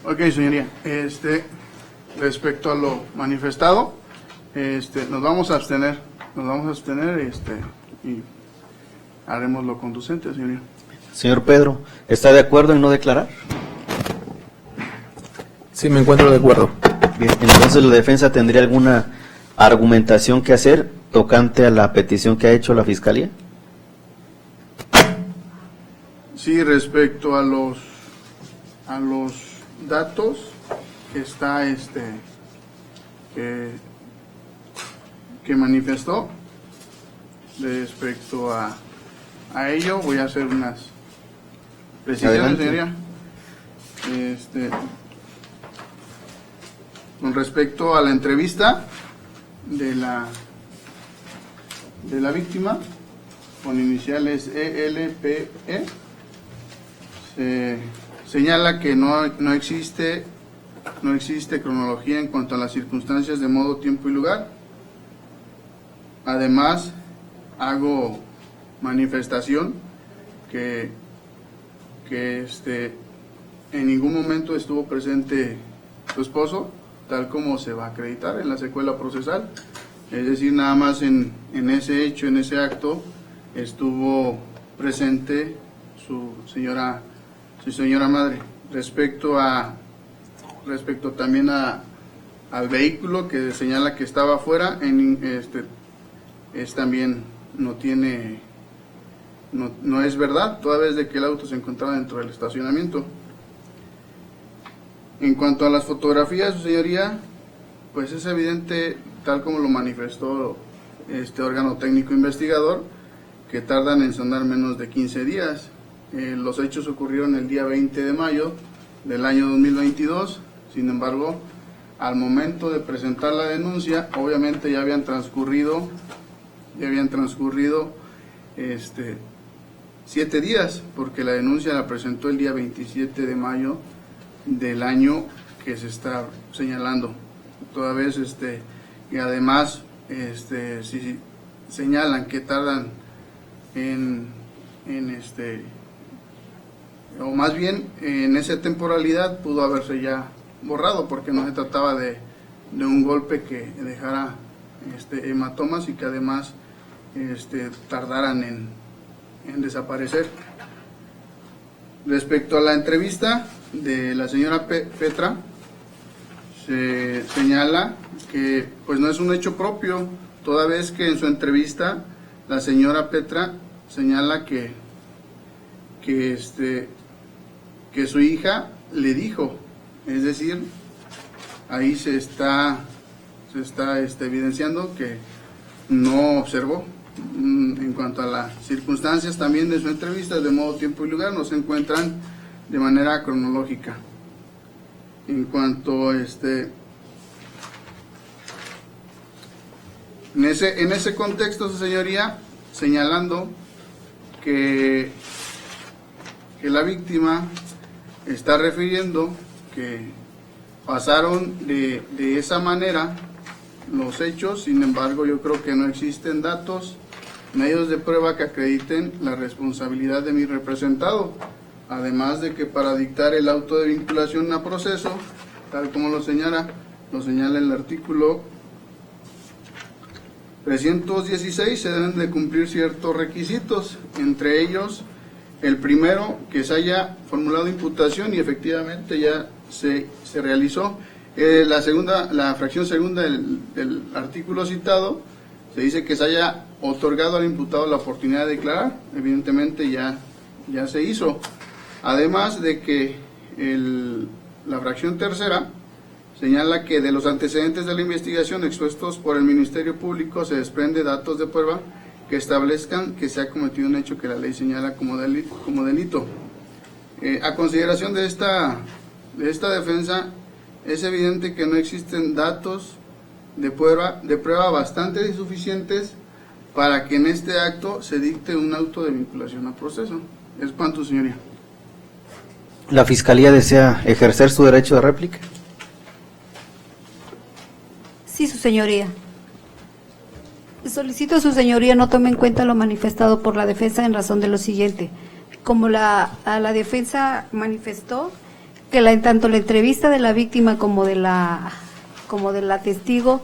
Ok, señoría, respecto a lo manifestado, nos vamos a abstener, y haremos lo conducente, señoría. Señor Pedro, ¿está de acuerdo en no declarar? Sí, me encuentro de acuerdo. Bien, entonces la defensa tendría alguna argumentación que hacer tocante a la petición que ha hecho la Fiscalía. Sí, respecto a los datos que está que manifestó, respecto a ello voy a hacer unas precisiones, señoría. Con respecto a la entrevista de la víctima con iniciales ELPE, se señala que no existe cronología en cuanto a las circunstancias de modo, tiempo y lugar. Además, hago manifestación que en ningún momento estuvo presente su esposo, tal como se va a acreditar en la secuela procesal. Es decir, nada más en ese hecho, en ese acto, estuvo presente su señora madre. Respecto también al vehículo que señala que estaba afuera, es también no es verdad, toda vez de que el auto se encontraba dentro del estacionamiento. En cuanto a las fotografías, su señoría, pues es evidente, tal como lo manifestó este órgano técnico investigador, que tardan en sonar menos de 15 días. Los hechos ocurrieron el día 20 de mayo del año 2022, sin embargo, al momento de presentar la denuncia, obviamente ya habían transcurrido 7 días, porque la denuncia la presentó el día 27 de mayo del año que se está señalando. Toda vez y además si señalan que tardan o más bien en esa temporalidad pudo haberse ya borrado, porque no se trataba de un golpe que dejara hematomas y que además tardaran en desaparecer. Respecto a la entrevista de la señora Petra, se señala que pues no es un hecho propio, toda vez que en su entrevista la señora Petra señala que su hija le dijo, es decir, ahí se está evidenciando que no observó. En cuanto a las circunstancias también de su entrevista, de modo, tiempo y lugar, no se encuentran de manera cronológica. En cuanto en ese contexto, su señoría, señalando que la víctima está refiriendo que pasaron de esa manera los hechos, sin embargo yo creo que no existen datos, medios de prueba que acrediten la responsabilidad de mi representado, además de que para dictar el auto de vinculación a proceso, tal como lo señala el artículo 316, se deben de cumplir ciertos requisitos, entre ellos el primero, que se haya formulado imputación y efectivamente ya se realizó. La fracción segunda del artículo citado se dice que se haya otorgado al imputado la oportunidad de declarar, evidentemente ya se hizo. Además de que la fracción tercera señala que de los antecedentes de la investigación expuestos por el Ministerio Público se desprende datos de prueba que establezcan que se ha cometido un hecho que la ley señala como delito. A consideración de esta defensa, es evidente que no existen datos de prueba bastante insuficientes para que en este acto se dicte un auto de vinculación a proceso. Es cuanto, señoría. ¿La Fiscalía desea ejercer su derecho de réplica? Sí, su señoría. Solicito a su señoría no tome en cuenta lo manifestado por la defensa en razón de lo siguiente. Como la defensa manifestó que tanto la entrevista de la víctima como de la testigo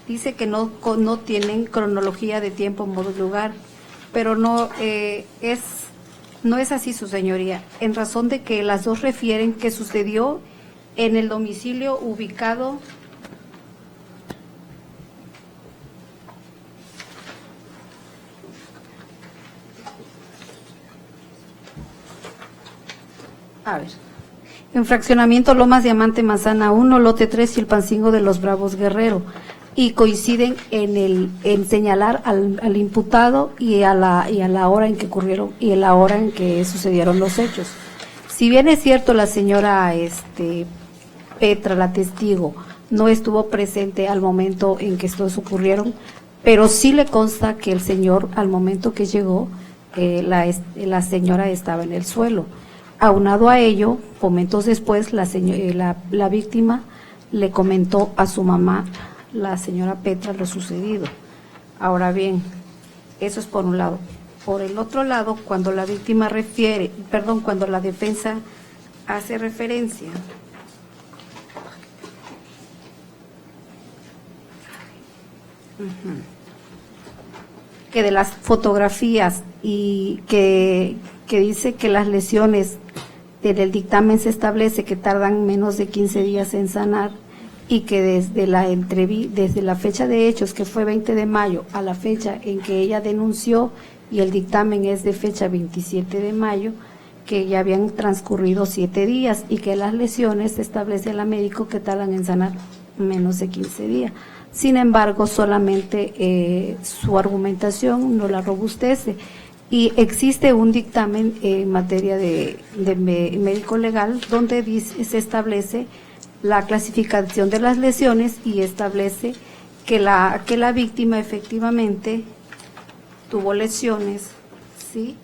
dice que no tienen cronología de tiempo, modo y lugar, pero no es así, su señoría, en razón de que las dos refieren que sucedió en el domicilio ubicado en fraccionamiento Lomas Diamante Manzana 1, lote 3 y el Pancingo de los Bravos Guerrero, y coinciden en señalar al imputado y a la hora en que ocurrieron y a la hora en que sucedieron los hechos. Si bien es cierto, la señora Petra, la testigo, no estuvo presente al momento en que estos ocurrieron, pero sí le consta que el señor, al momento que llegó, la señora estaba en el suelo. Aunado a ello, momentos después, la víctima le comentó a su mamá, la señora Petra, lo sucedido. Ahora bien, eso es por un lado. Por el otro lado, cuando la víctima cuando la defensa hace referencia que de las fotografías y que que dice que las lesiones del dictamen se establece que tardan menos de 15 días en sanar y que desde la fecha de hechos, que fue 20 de mayo, a la fecha en que ella denunció, y el dictamen es de fecha 27 de mayo, que ya habían transcurrido 7 días y que las lesiones se establece la médico que tardan en sanar menos de 15 días. Sin embargo, solamente su argumentación no la robustece y existe un dictamen en materia de médico legal donde se establece la clasificación de las lesiones y establece que la víctima efectivamente tuvo lesiones, ¿sí?,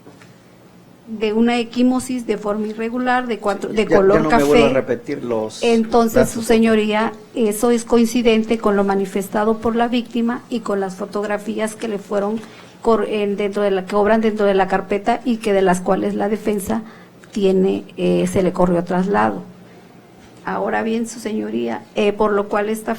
de una equimosis de forma irregular, de color no café. Me vuelvo a repetir los Entonces, datos. su señoría, eso es coincidente con lo manifestado por la víctima y con las fotografías que le fueron que obran dentro de la carpeta y que de las cuales la defensa se le corrió traslado. Ahora bien, su señoría, por lo cual esta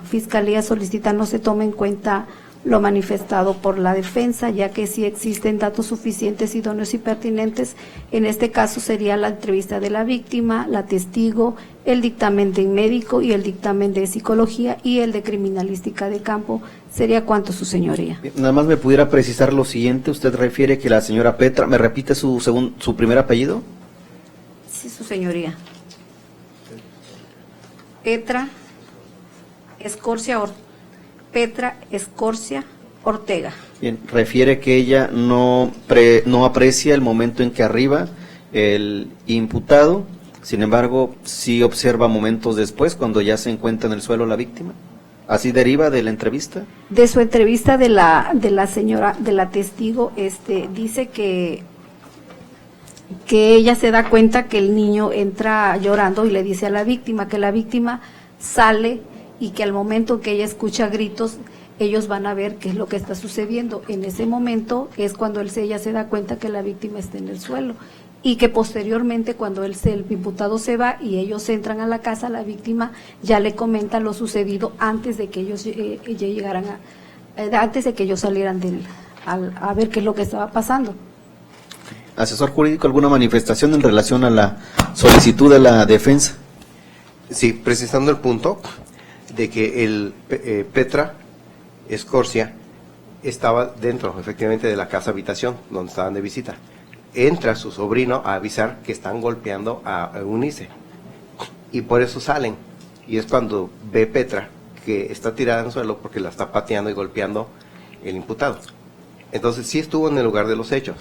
fiscalía solicita no se tome en cuenta lo manifestado por la defensa, ya que sí existen datos suficientes, idóneos y pertinentes. En este caso sería la entrevista de la víctima, la testigo, el dictamen de médico y el dictamen de psicología y el de criminalística de campo. ¿Sería cuánto, su señoría? Nada más me pudiera precisar lo siguiente. Usted refiere que la señora Petra, ¿me repite su primer apellido? Sí, su señoría. Petra Escorcia Ortega. Bien, refiere que ella no aprecia el momento en que arriba el imputado, sin embargo, sí observa momentos después cuando ya se encuentra en el suelo la víctima. ¿Así deriva de la entrevista? De su entrevista de la señora, de la testigo, dice que ella se da cuenta que el niño entra llorando y le dice a la víctima que la víctima sale y que al momento que ella escucha gritos, ellos van a ver qué es lo que está sucediendo. En ese momento es cuando ella se da cuenta que la víctima está en el suelo y que posteriormente cuando el imputado se va y ellos entran a la casa, la víctima ya le comenta lo sucedido antes de que ellos antes de que ellos salieran a ver qué es lo que estaba pasando. Asesor jurídico, ¿alguna manifestación en relación a la solicitud de la defensa? Sí, precisando el punto de que Petra Escorcia estaba dentro, efectivamente, de la casa habitación donde estaban de visita. Entra su sobrino a avisar que están golpeando a Eunice y por eso salen, y es cuando ve Petra que está tirada en el suelo porque la está pateando y golpeando el imputado. Entonces sí estuvo en el lugar de los hechos.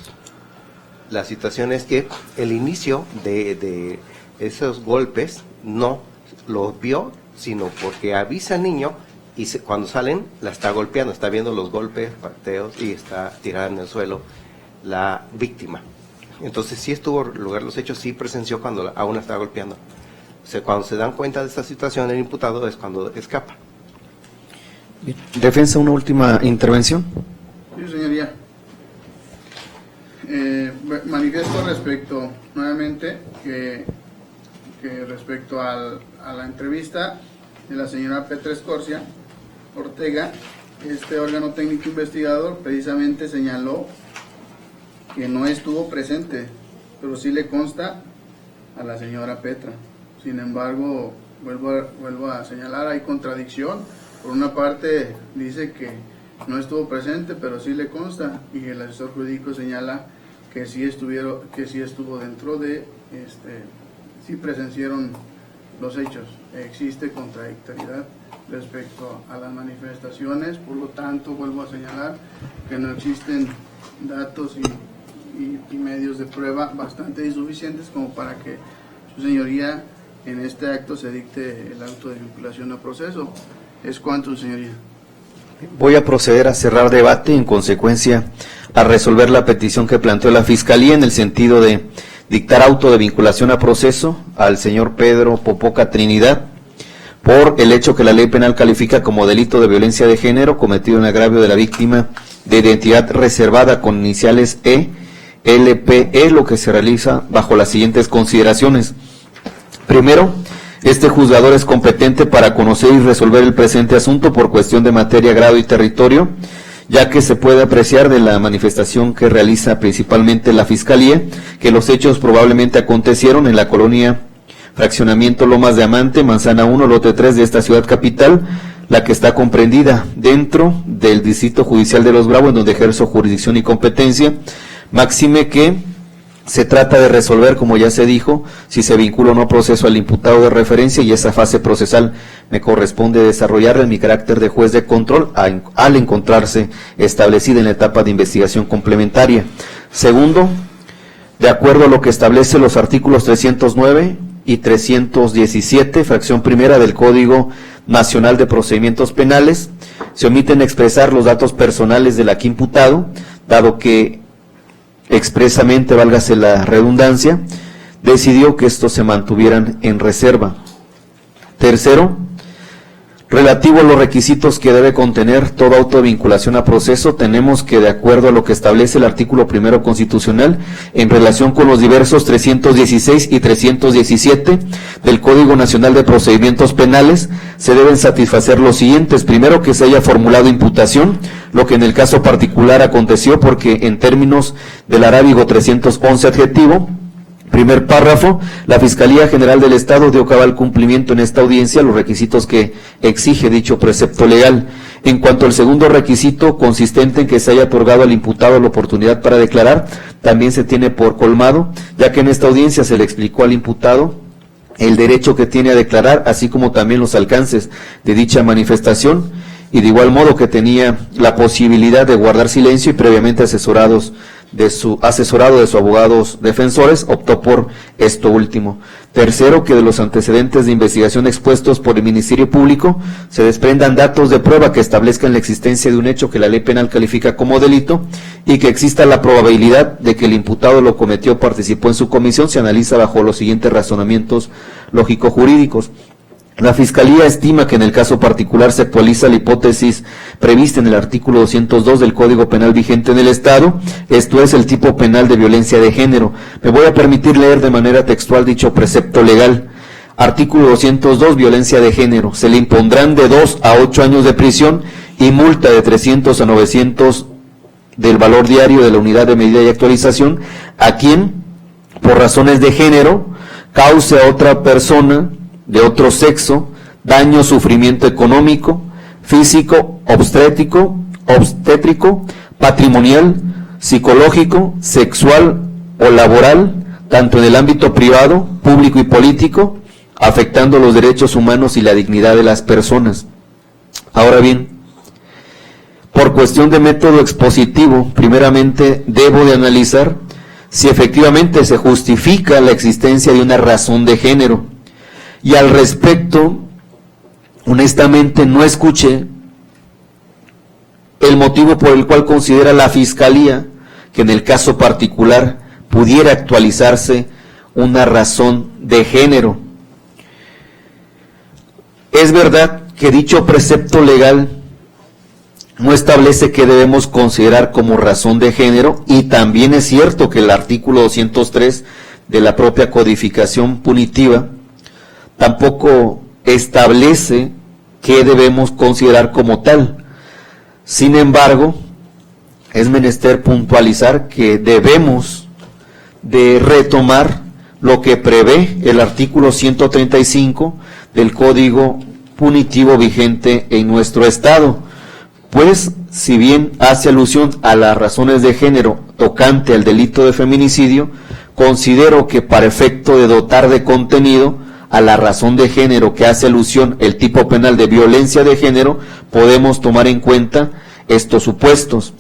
La situación es que el inicio de esos golpes no los vio, sino porque avisa al niño y cuando salen la está golpeando, está viendo los golpes, pateos y está tirada en el suelo la víctima. Entonces sí estuvo en el lugar de los hechos, sí presenció cuando aún la estaba golpeando. O sea, cuando se dan cuenta de esta situación, el imputado es cuando escapa. Bien. Defensa, una última intervención. Sí, señoría. Manifiesto respecto, nuevamente, que respecto a la entrevista de la señora Petra Escorcia Ortega, este órgano técnico investigador precisamente señaló que no estuvo presente, pero sí le consta a la señora Petra. Sin embargo, vuelvo a señalar, hay contradicción. Por una parte dice que no estuvo presente, pero sí le consta, y el asesor jurídico señala que sí estuvo dentro de, sí presenciaron los hechos. Existe contradictoriedad respecto a las manifestaciones, por lo tanto vuelvo a señalar que no existen datos y medios de prueba bastante insuficientes como para que su señoría en este acto se dicte el auto de vinculación a proceso. Es cuanto, señoría. Voy a proceder a cerrar debate, en consecuencia a resolver la petición que planteó la Fiscalía en el sentido de dictar auto de vinculación a proceso al señor Pedro Popoca Trinidad por el hecho que la ley penal califica como delito de violencia de género cometido en agravio de la víctima de identidad reservada con iniciales LPE, lo que se realiza bajo las siguientes consideraciones. Primero, este juzgador es competente para conocer y resolver el presente asunto por cuestión de materia, grado y territorio, ya que se puede apreciar de la manifestación que realiza principalmente la Fiscalía, que los hechos probablemente acontecieron en la colonia Fraccionamiento Lomas de Amante, Manzana 1, lote 3 de esta ciudad capital, la que está comprendida dentro del Distrito Judicial de Los Bravo, en donde ejerzo jurisdicción y competencia, máxime que se trata de resolver, como ya se dijo, si se vincula o no proceso al imputado de referencia, y esa fase procesal me corresponde desarrollarla en mi carácter de juez de control al encontrarse establecida en la etapa de investigación complementaria. Segundo, de acuerdo a lo que establece los artículos 309 y 317, fracción primera del Código Nacional de Procedimientos Penales, se omiten expresar los datos personales del aquí imputado, dado que expresamente, válgase la redundancia, decidió que estos se mantuvieran en reserva. Tercero, relativo a los requisitos que debe contener toda autovinculación a proceso, tenemos que, de acuerdo a lo que establece el artículo primero constitucional, en relación con los diversos 316 y 317 del Código Nacional de Procedimientos Penales, se deben satisfacer los siguientes. Primero, que se haya formulado imputación, lo que en el caso particular aconteció, porque en términos del arábigo 311 adjetivo, primer párrafo, la Fiscalía General del Estado dio cabal cumplimiento en esta audiencia a los requisitos que exige dicho precepto legal. En cuanto al segundo requisito, consistente en que se haya otorgado al imputado la oportunidad para declarar, también se tiene por colmado, ya que en esta audiencia se le explicó al imputado el derecho que tiene a declarar, así como también los alcances de dicha manifestación, y de igual modo que tenía la posibilidad de guardar silencio, y previamente asesorado de sus abogados defensores, optó por esto último. Tercero, que de los antecedentes de investigación expuestos por el Ministerio Público se desprendan datos de prueba que establezcan la existencia de un hecho que la ley penal califica como delito, y que exista la probabilidad de que el imputado lo cometió o participó en su comisión, se analiza bajo los siguientes razonamientos lógico-jurídicos. La Fiscalía estima que en el caso particular se actualiza la hipótesis prevista en el artículo 202 del Código Penal vigente en el Estado, esto es el tipo penal de violencia de género. Me voy a permitir leer de manera textual dicho precepto legal. Artículo 202, violencia de género. Se le impondrán de 2 a 8 años de prisión y multa de 300 a 900 del valor diario de la unidad de medida y actualización a quien, por razones de género, cause a otra persona de otro sexo daño, sufrimiento económico, físico, obstétrico, patrimonial, psicológico, sexual o laboral, tanto en el ámbito privado, público y político, afectando los derechos humanos y la dignidad de las personas. Ahora bien, por cuestión de método expositivo, primeramente debo de analizar si efectivamente se justifica la existencia de una razón de género. Y al respecto, honestamente no escuché el motivo por el cual considera la Fiscalía que en el caso particular pudiera actualizarse una razón de género. Es verdad que dicho precepto legal no establece qué debemos considerar como razón de género, y también es cierto que el artículo 203 de la propia codificación punitiva tampoco establece qué debemos considerar como tal. Sin embargo, es menester puntualizar que debemos de retomar lo que prevé el artículo 135 del Código Punitivo vigente en nuestro Estado, pues si bien hace alusión a las razones de género tocante al delito de feminicidio, considero que para efecto de dotar de contenido a la razón de género que hace alusión el tipo penal de violencia de género, podemos tomar en cuenta estos supuestos.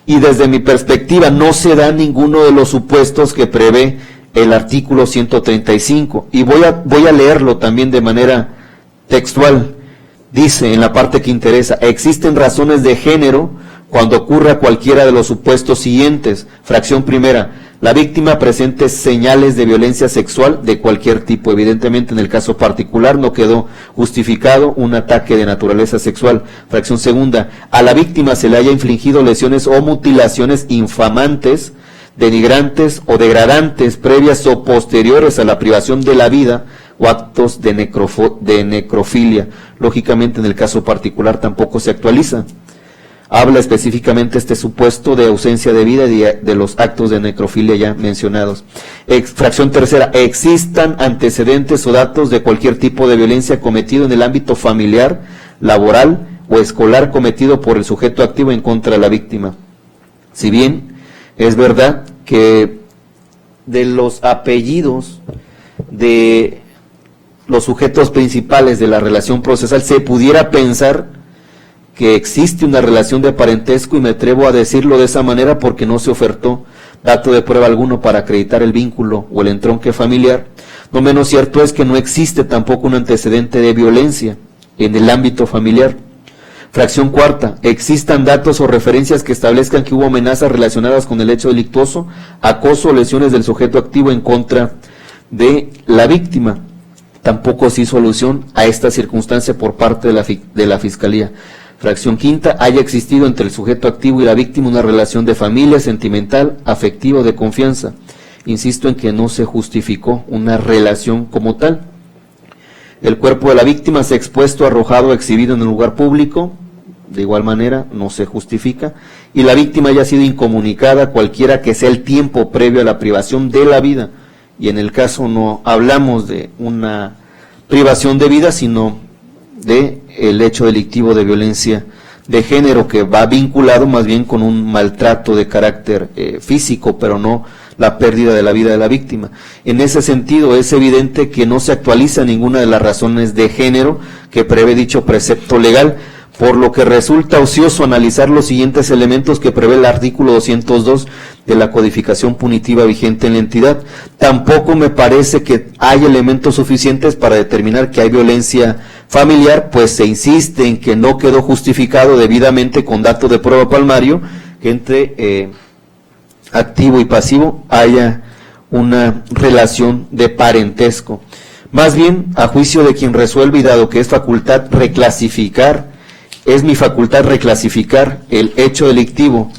Y desde mi perspectiva no se da ninguno de los supuestos que prevé el artículo 135. Y voy a leerlo también de manera textual. Dice en la parte que interesa: existen razones de género cuando ocurra cualquiera de los supuestos siguientes. Fracción primera: la víctima presente señales de violencia sexual de cualquier tipo. Evidentemente, en el caso particular no quedó justificado un ataque de naturaleza sexual. Fracción segunda: a la víctima se le haya infligido lesiones o mutilaciones infamantes, denigrantes o degradantes previas o posteriores a la privación de la vida o actos de necrofilia. Lógicamente, en el caso particular tampoco se actualiza. habla específicamente este supuesto de ausencia de vida y de los actos de necrofilia ya mencionados. Fracción tercera, existan antecedentes o datos de cualquier tipo de violencia cometido en el ámbito familiar, laboral o escolar cometido por el sujeto activo en contra de la víctima. Si bien es verdad que de los apellidos de los sujetos principales de la relación procesal se pudiera pensar que existe una relación de parentesco, y me atrevo a decirlo de esa manera porque no se ofertó dato de prueba alguno para acreditar el vínculo o el entronque familiar, no menos cierto es que no existe tampoco un antecedente de violencia en el ámbito familiar. Fracción cuarta, existan datos o referencias que establezcan que hubo amenazas relacionadas con el hecho delictuoso, acoso o lesiones del sujeto activo en contra de la víctima. Tampoco se hizo alusión a esta circunstancia por parte de la Fiscalía. Fracción quinta, haya existido entre el sujeto activo y la víctima una relación de familia, sentimental, afectiva o de confianza. Insisto en que no se justificó una relación como tal. El cuerpo de la víctima se ha expuesto, arrojado o exhibido en un lugar público, de igual manera no se justifica, y la víctima haya sido incomunicada cualquiera que sea el tiempo previo a la privación de la vida, y en el caso no hablamos de una privación de vida, sino de el hecho delictivo de violencia de género, que va vinculado más bien con un maltrato de carácter físico, pero no la pérdida de la vida de la víctima. En ese sentido, es evidente que no se actualiza ninguna de las razones de género que prevé dicho precepto legal, por lo que resulta ocioso analizar los siguientes elementos que prevé el artículo 202 de la codificación punitiva vigente en la entidad. Tampoco me parece que hay elementos suficientes para determinar que hay violencia familiar, pues se insiste en que no quedó justificado debidamente con dato de prueba palmario que entre activo y pasivo haya una relación de parentesco. Más bien, a juicio de quien resuelve, y dado que es mi facultad reclasificar el hecho delictivo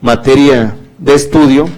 materia de estudio,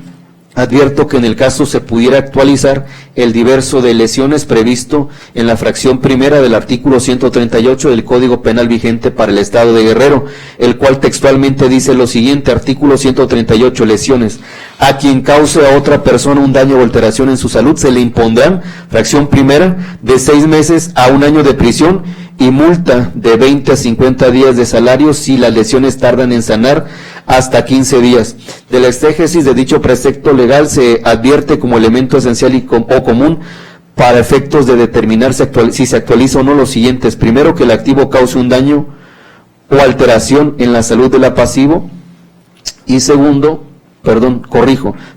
advierto que en el caso se pudiera actualizar el diverso de lesiones previsto en la fracción primera del artículo 138 del Código Penal vigente para el Estado de Guerrero, el cual textualmente dice lo siguiente: artículo 138, lesiones. A quien cause a otra persona un daño o alteración en su salud se le impondrán, fracción primera, de 6 meses a 1 año de prisión y multa de 20 a 50 días de salario si las lesiones tardan en sanar hasta 15 días. De la exégesis de dicho precepto legal se advierte como elemento esencial o común para efectos de determinar si se actualiza o no los siguientes. Primero, que el activo cause un daño o alteración en la salud del pasivo. Y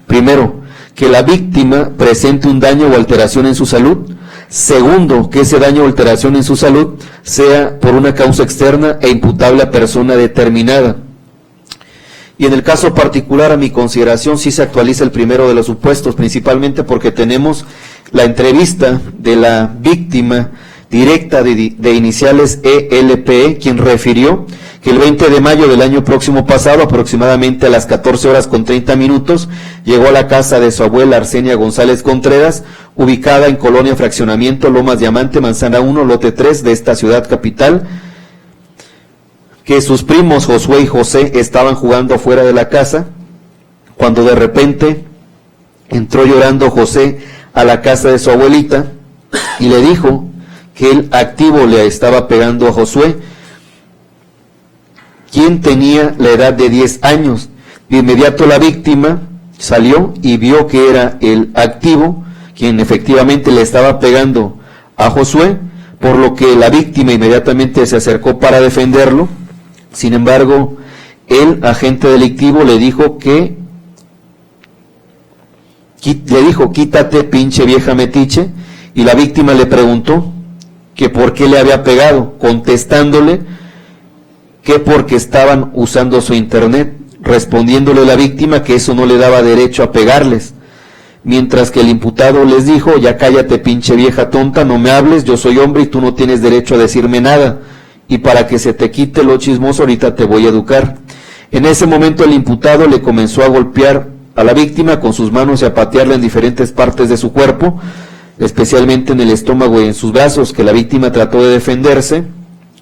primero, que la víctima presente un daño o alteración en su salud. Segundo, que ese daño o alteración en su salud sea por una causa externa e imputable a persona determinada. Y en el caso particular, a mi consideración, sí se actualiza el primero de los supuestos, principalmente porque tenemos la entrevista de la víctima directa de iniciales ELPE, quien refirió que el 20 de mayo del año próximo pasado, aproximadamente a las 14:30, llegó a la casa de su abuela Arsenia González Contreras, ubicada en Colonia Fraccionamiento Lomas Diamante, Manzana 1, lote 3 de esta ciudad capital, que sus primos Josué y José estaban jugando fuera de la casa, cuando de repente entró llorando José a la casa de su abuelita y le dijo que el activo le estaba pegando a Josué, quien tenía la edad de 10 años. De inmediato la víctima salió y vio que era el activo quien efectivamente le estaba pegando a Josué, por lo que la víctima inmediatamente se acercó para defenderlo. Sin embargo, el agente delictivo le dijo, quítate pinche vieja metiche, y la víctima le preguntó que por qué le había pegado, contestándole que porque estaban usando su internet, respondiéndole la víctima que eso no le daba derecho a pegarles, mientras que el imputado les dijo, ya cállate pinche vieja tonta, no me hables, yo soy hombre y tú no tienes derecho a decirme nada, y para que se te quite lo chismoso ahorita te voy a educar. En ese momento el imputado le comenzó a golpear a la víctima con sus manos y a patearla en diferentes partes de su cuerpo, especialmente en el estómago y en sus brazos, que la víctima trató de defenderse,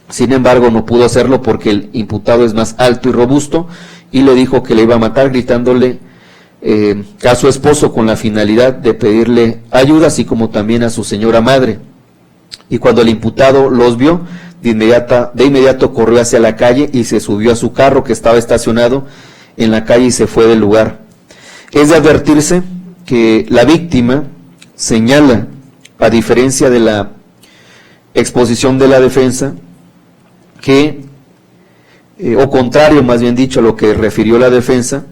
Sin embargo, no pudo hacerlo porque el imputado es más alto y robusto y le dijo que le iba a matar, gritándole a su esposo con la finalidad de pedirle ayuda, así como también a su señora madre. Y cuando el imputado los vio, de inmediato corrió hacia la calle y se subió a su carro que estaba estacionado en la calle y se fue del lugar. Es de advertirse que la víctima señala, a diferencia de la exposición de la defensa, que, o contrario más bien dicho a lo que refirió la defensa,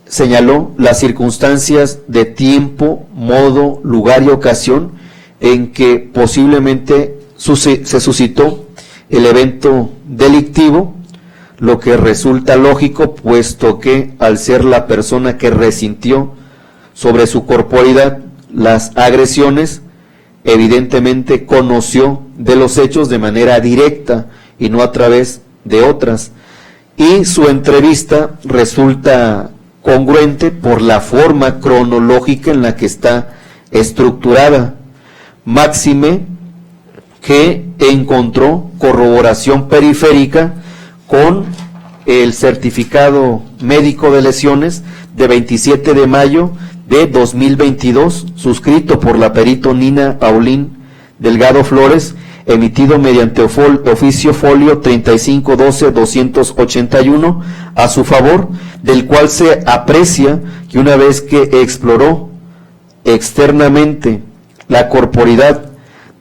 señaló las circunstancias de tiempo, modo, lugar y ocasión en que posiblemente se suscitó el evento delictivo, lo que resulta lógico, puesto que al ser la persona que resintió sobre su corporidad las agresiones, evidentemente conoció de los hechos de manera directa y no a través de otras, y su entrevista resulta congruente por la forma cronológica en la que está estructurada, máxime que encontró corroboración periférica con el certificado médico de lesiones de 27 de mayo de 2022, suscrito por la perito Nina Paulín Delgado Flores, emitido mediante oficio folio 3512-281 a su favor, del cual se aprecia que una vez que exploró externamente la corporidad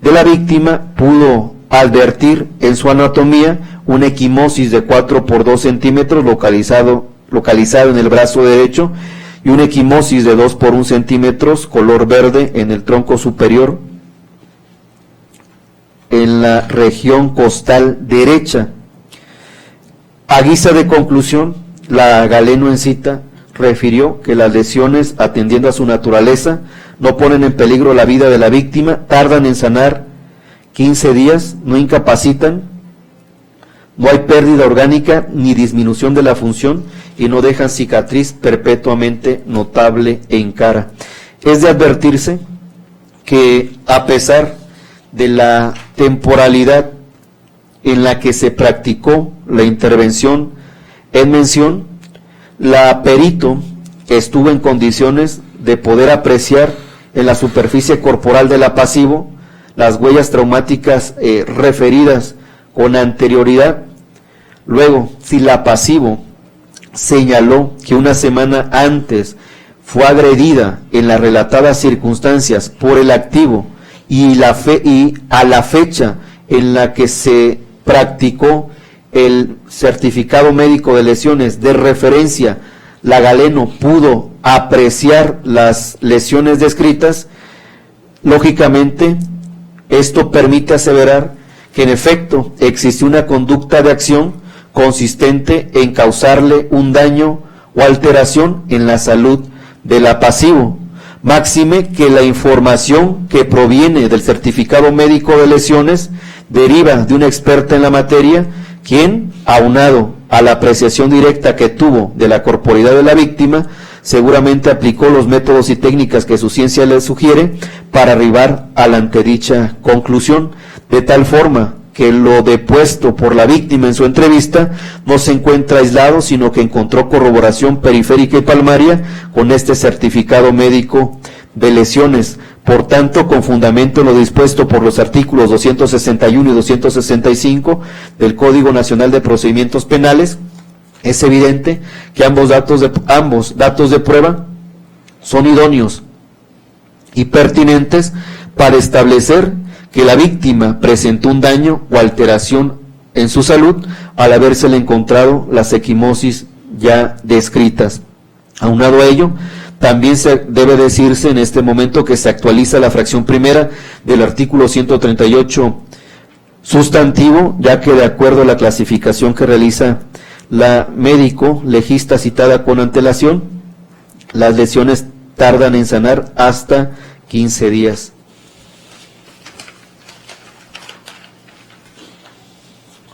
de la víctima, pudo advertir en su anatomía una equimosis de 4 por 2 centímetros localizado en el brazo derecho y una equimosis de 2 por 1 centímetros color verde en el tronco superior en la región costal derecha. A guisa de conclusión, la galenuencita refirió que las lesiones, atendiendo a su naturaleza, no ponen en peligro la vida de la víctima, tardan en sanar 15 días, no incapacitan, no hay pérdida orgánica ni disminución de la función y no dejan cicatriz perpetuamente notable en cara. Es de advertirse que a pesar de la temporalidad en la que se practicó la intervención en mención, la perito estuvo en condiciones de poder apreciar en la superficie corporal del apasivo las huellas traumáticas referidas con anterioridad. Luego, si el apasivo señaló que una semana antes fue agredida en las relatadas circunstancias por el activo y a la fecha en la que se practicó el certificado médico de lesiones de referencia, la galeno pudo apreciar las lesiones descritas, lógicamente esto permite aseverar que en efecto existe una conducta de acción consistente en causarle un daño o alteración en la salud del apasivo, máxime que la información que proviene del certificado médico de lesiones deriva de una experta en la materia, quien, aunado a la apreciación directa que tuvo de la corporidad de la víctima, seguramente aplicó los métodos y técnicas que su ciencia le sugiere para arribar a la antedicha conclusión, de tal forma que lo depuesto por la víctima en su entrevista no se encuentra aislado, sino que encontró corroboración periférica y palmaria con este certificado médico de lesiones. Por tanto, con fundamento en lo dispuesto por los artículos 261 y 265 del Código Nacional de Procedimientos Penales, es evidente que ambos datos de prueba son idóneos y pertinentes para establecer que la víctima presentó un daño o alteración en su salud al habérsele encontrado las equimosis ya descritas. Aunado a ello, también se debe decirse en este momento que se actualiza la fracción primera del artículo 138 sustantivo, ya que de acuerdo a la clasificación que realiza la médico legista citada con antelación, las lesiones tardan en sanar hasta 15 días.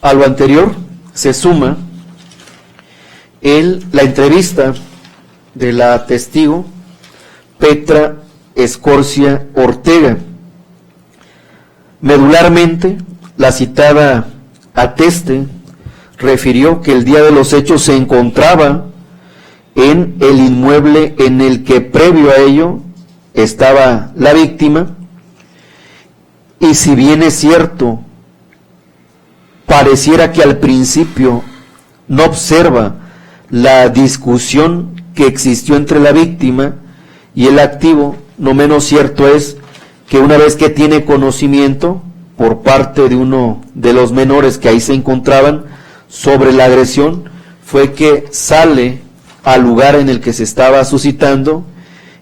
A lo anterior se suma la entrevista de la testigo Petra Escorcia Ortega. Medularmente, la citada ateste, refirió que el día de los hechos se encontraba en el inmueble en el que previo a ello estaba la víctima, y si bien es cierto, pareciera que al principio no observa la discusión que existió entre la víctima y el activo, no menos cierto es que una vez que tiene conocimiento por parte de uno de los menores que ahí se encontraban sobre la agresión, fue que sale al lugar en el que se estaba suscitando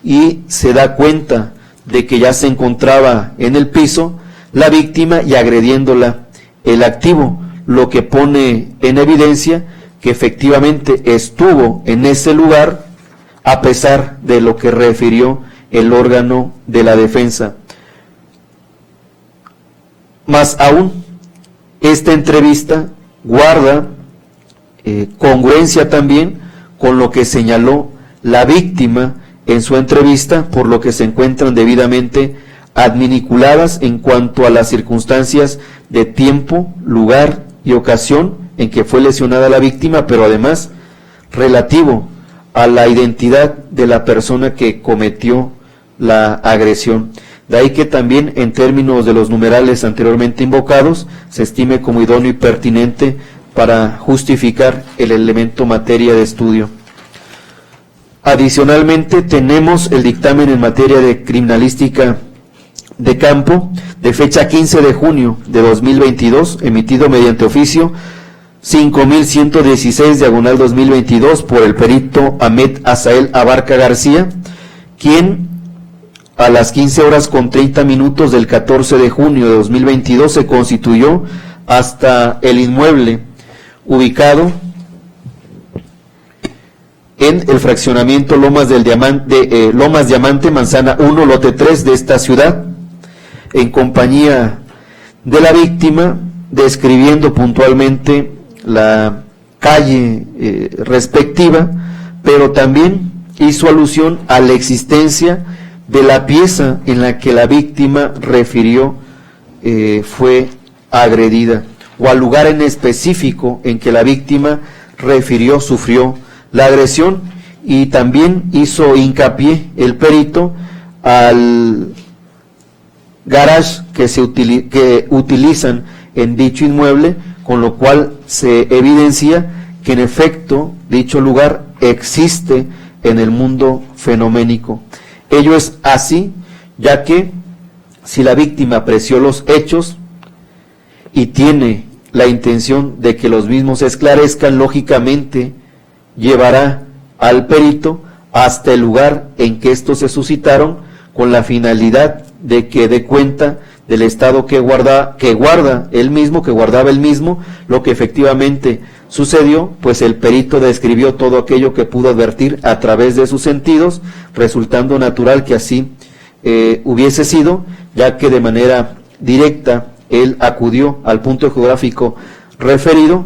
y se da cuenta de que ya se encontraba en el piso la víctima y agrediéndola el activo, lo que pone en evidencia que efectivamente estuvo en ese lugar a pesar de lo que refirió el órgano de la defensa. Más aún, esta entrevista guarda congruencia también con lo que señaló la víctima en su entrevista, por lo que se encuentran debidamente adminiculadas en cuanto a las circunstancias de tiempo, lugar y ocasión en que fue lesionada la víctima, pero además relativo a la identidad de la persona que cometió la agresión. De ahí que también en términos de los numerales anteriormente invocados se estime como idóneo y pertinente para justificar el elemento materia de estudio. Adicionalmente tenemos el dictamen en materia de criminalística de campo de fecha 15 de junio de 2022, emitido mediante oficio 5116/2022 por el perito Ahmed Azael Abarca García, quien a las 15:30 del 14 de junio de 2022 se constituyó hasta el inmueble ubicado en el fraccionamiento Lomas Diamante, Manzana 1, lote 3 de esta ciudad, en compañía de la víctima, describiendo puntualmente la calle respectiva, pero también hizo alusión a la existencia de la pieza en la que la víctima refirió fue agredida, o al lugar en específico en que la víctima refirió sufrió la agresión, y también hizo hincapié el perito al garage que utilizan en dicho inmueble, con lo cual se evidencia que en efecto dicho lugar existe en el mundo fenoménico. Ello es así, ya que si la víctima apreció los hechos y tiene la intención de que los mismos se esclarezcan, lógicamente llevará al perito hasta el lugar en que estos se suscitaron, con la finalidad de que dé cuenta del estado que guardaba él mismo, lo que efectivamente sucedió, pues el perito describió todo aquello que pudo advertir a través de sus sentidos, resultando natural que así hubiese sido, ya que de manera directa él acudió al punto geográfico referido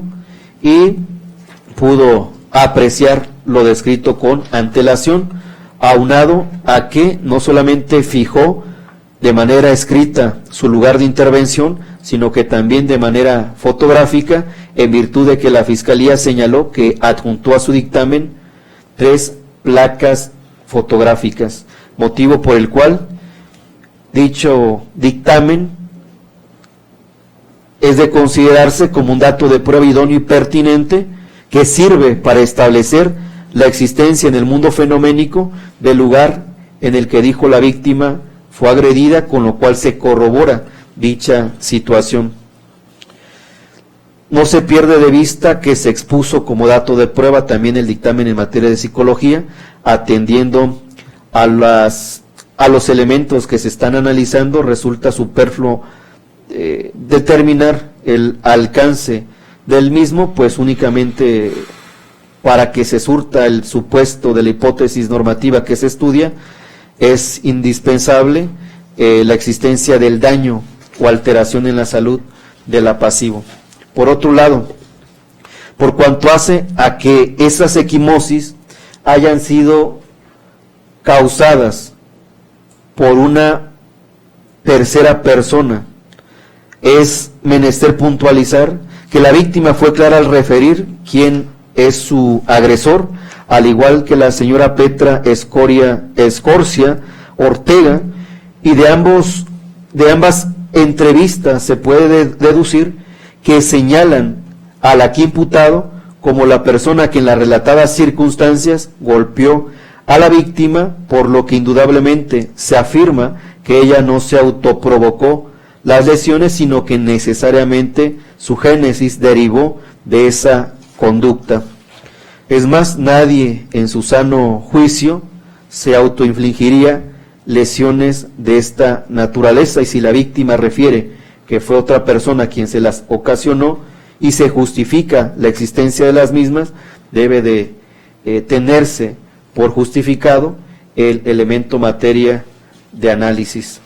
y pudo apreciar lo descrito con antelación, aunado a que no solamente fijó de manera escrita su lugar de intervención, sino que también de manera fotográfica, en virtud de que la Fiscalía señaló que adjuntó a su dictamen 3 placas fotográficas, motivo por el cual dicho dictamen es de considerarse como un dato de prueba idóneo y pertinente que sirve para establecer la existencia en el mundo fenoménico del lugar en el que dijo la víctima fue agredida, con lo cual se corrobora dicha situación. No se pierde de vista que se expuso como dato de prueba también el dictamen en materia de psicología, atendiendo a los elementos que se están analizando. Resulta superfluo determinar el alcance del mismo, pues únicamente para que se surta el supuesto de la hipótesis normativa que se estudia, es indispensable la existencia del daño o alteración en la salud del apasivo. Por otro lado, por cuanto hace a que esas equimosis hayan sido causadas por una tercera persona, es menester puntualizar que la víctima fue clara al referir quién es su agresor, al igual que la señora Petra Escorcia Ortega, y de ambas entrevistas se puede deducir que señalan al aquí imputado como la persona que en las relatadas circunstancias golpeó a la víctima, por lo que indudablemente se afirma que ella no se autoprovocó las lesiones, sino que necesariamente su génesis derivó de esa conducta. Es más, nadie en su sano juicio se autoinfligiría lesiones de esta naturaleza, y si la víctima refiere que fue otra persona quien se las ocasionó y se justifica la existencia de las mismas, debe de tenerse por justificado el elemento materia de análisis.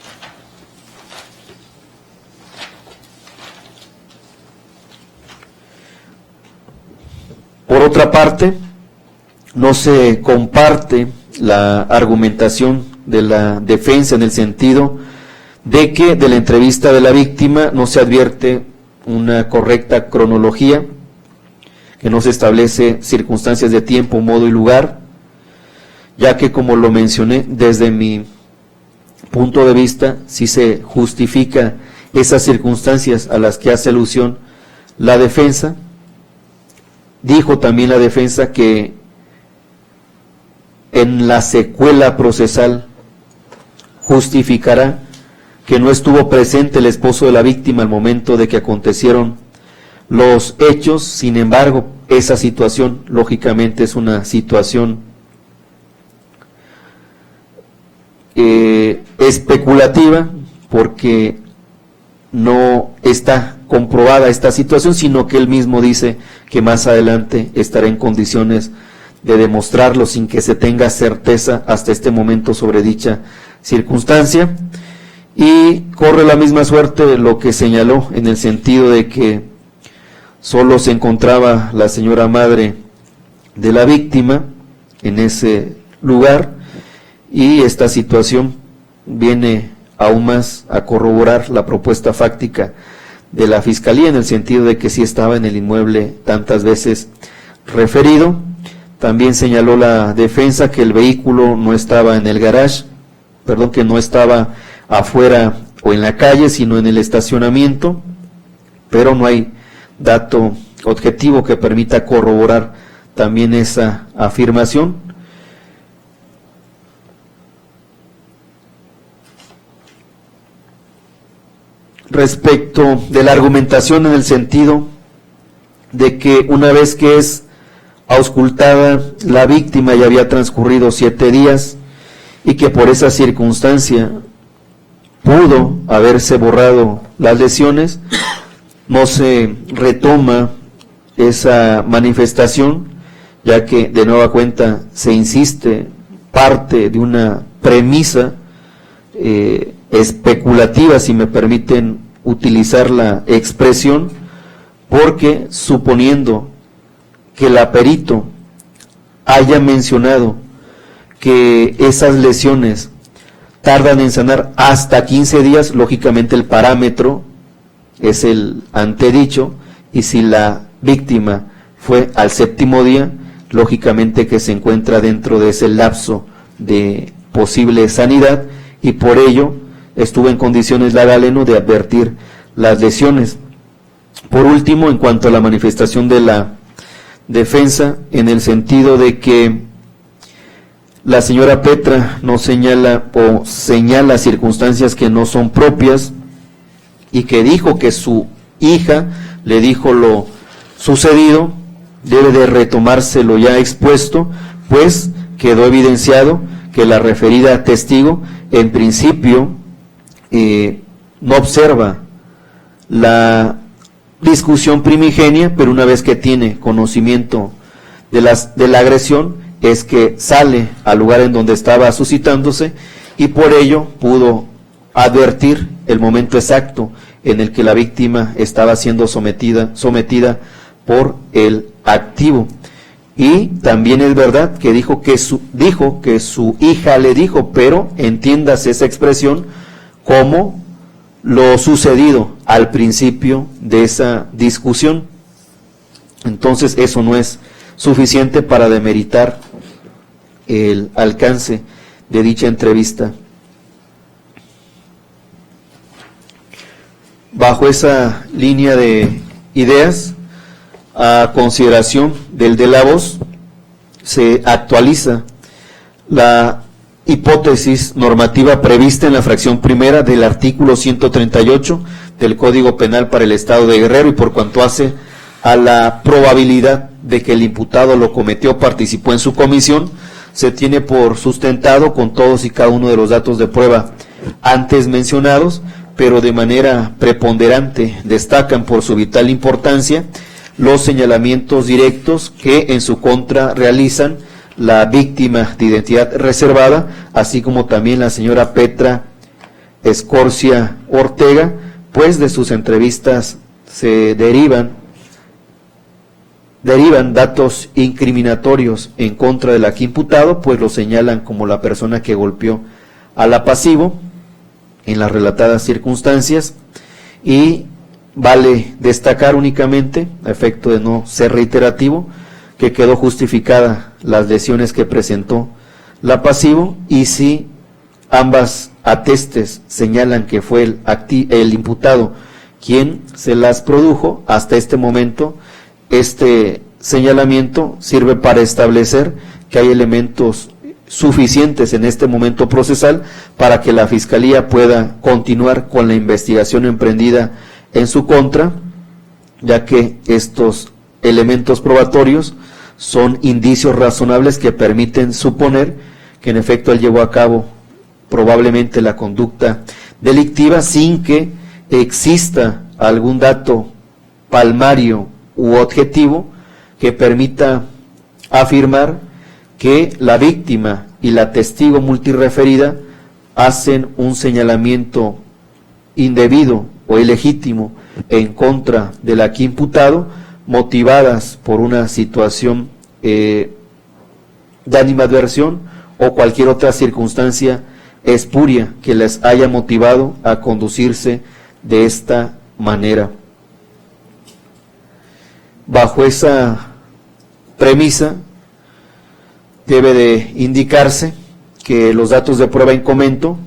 Por otra parte, no se comparte la argumentación de la defensa en el sentido de que de la entrevista de la víctima no se advierte una correcta cronología, que no se establece circunstancias de tiempo, modo y lugar, ya que, como lo mencioné, desde mi punto de vista, sí se justifica esas circunstancias a las que hace alusión la defensa. Dijo también la defensa que en la secuela procesal justificará que no estuvo presente el esposo de la víctima al momento de que acontecieron los hechos. Sin embargo, esa situación lógicamente es una situación especulativa, porque no está comprobada esta situación, sino que él mismo dice que más adelante estará en condiciones de demostrarlo sin que se tenga certeza hasta este momento sobre dicha circunstancia. Y corre la misma suerte lo que señaló, en el sentido de que solo se encontraba la señora madre de la víctima en ese lugar, y esta situación viene aún más a corroborar la propuesta fáctica de la Fiscalía, en el sentido de que sí estaba en el inmueble tantas veces referido. También señaló la defensa que el vehículo no estaba en el garage, que no estaba afuera o en la calle, sino en el estacionamiento, pero no hay dato objetivo que permita corroborar también esa afirmación. Respecto de la argumentación en el sentido de que una vez que es auscultada la víctima ya había transcurrido 7 días y que por esa circunstancia pudo haberse borrado las lesiones, no se retoma esa manifestación, ya que de nueva cuenta se insiste parte de una premisa especulativa, si me permiten utilizar la expresión, porque suponiendo que el perito haya mencionado que esas lesiones tardan en sanar hasta 15 días, lógicamente el parámetro es el antedicho, y si la víctima fue al 7º día, lógicamente que se encuentra dentro de ese lapso de posible sanidad, y por ello estuvo en condiciones la galeno de advertir las lesiones. Por último, en cuanto a la manifestación de la defensa, en el sentido de que la señora Petra no señala o señala circunstancias que no son propias, y que dijo que su hija le dijo lo sucedido, debe de retomarse lo ya expuesto, pues quedó evidenciado que la referida testigo en principio no observa la discusión primigenia, pero una vez que tiene conocimiento de la agresión, es que sale al lugar en donde estaba suscitándose, y por ello pudo advertir el momento exacto en el que la víctima estaba siendo sometida por el activo. Y también es verdad que dijo que su hija le dijo, pero entiéndase esa expresión como lo sucedido al principio de esa discusión. Entonces eso no es suficiente para demeritar el alcance de dicha entrevista. Bajo esa línea de ideas, a consideración del de la voz, se actualiza la hipótesis normativa prevista en la fracción primera del artículo 138 del Código Penal para el Estado de Guerrero, y por cuanto hace a la probabilidad de que el imputado lo cometió o participó en su comisión, se tiene por sustentado con todos y cada uno de los datos de prueba antes mencionados, pero de manera preponderante destacan por su vital importancia los señalamientos directos que en su contra realizan la víctima de identidad reservada, así como también la señora Petra Escorcia Ortega, pues de sus entrevistas se derivan datos incriminatorios en contra del aquí imputado, pues lo señalan como la persona que golpeó al apasivo en las relatadas circunstancias, y vale destacar únicamente, a efecto de no ser reiterativo, que quedó justificada las lesiones que presentó la apasivo, y si ambas atestes señalan que fue el imputado quien se las produjo, hasta este momento este señalamiento sirve para establecer que hay elementos suficientes en este momento procesal para que la Fiscalía pueda continuar con la investigación emprendida en su contra, ya que estos elementos probatorios son indicios razonables que permiten suponer que en efecto él llevó a cabo probablemente la conducta delictiva sin que exista algún dato palmario u objetivo que permita afirmar que la víctima y la testigo multirreferida hacen un señalamiento indebido o ilegítimo en contra del aquí imputado, motivadas por una situación de animadversión o cualquier otra circunstancia espuria que les haya motivado a conducirse de esta manera. Bajo esa premisa, debe de indicarse que los datos de prueba en comento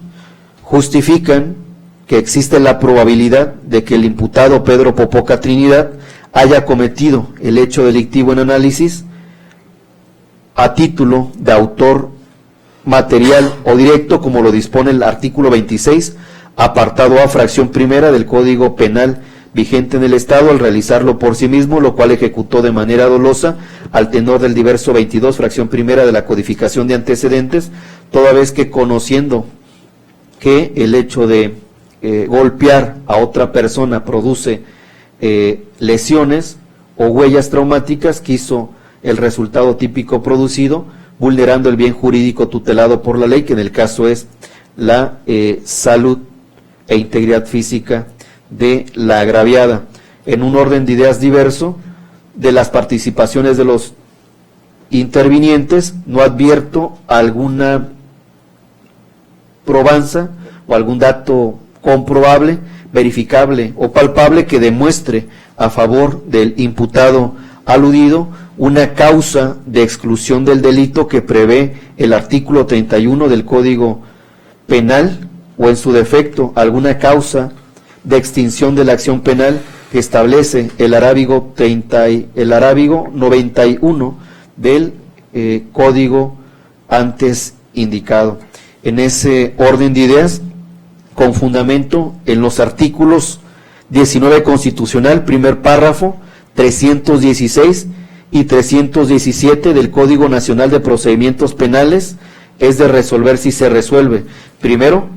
justifican que existe la probabilidad de que el imputado Pedro Popoca Trinidad haya cometido el hecho delictivo en análisis a título de autor material o directo, como lo dispone el artículo 26, apartado A, fracción primera del Código Penal vigente en el Estado, al realizarlo por sí mismo, lo cual ejecutó de manera dolosa al tenor del diverso 22, fracción primera de la codificación de antecedentes, toda vez que conociendo que el hecho de golpear a otra persona produce lesiones o huellas traumáticas, quiso el resultado típico producido, vulnerando el bien jurídico tutelado por la ley, que en el caso es la salud e integridad física de la agraviada. En un orden de ideas diverso de las participaciones de los intervinientes, no advierto alguna probanza o algún dato comprobable, verificable o palpable que demuestre a favor del imputado aludido una causa de exclusión del delito que prevé el artículo 31 del Código Penal, o en su defecto alguna causa de extinción de la acción penal que establece el arábigo 91 del Código antes indicado. En ese orden de ideas, con fundamento en los artículos 19 constitucional, primer párrafo, 316 y 317 del Código Nacional de Procedimientos Penales, es de resolver si se resuelve. Primero,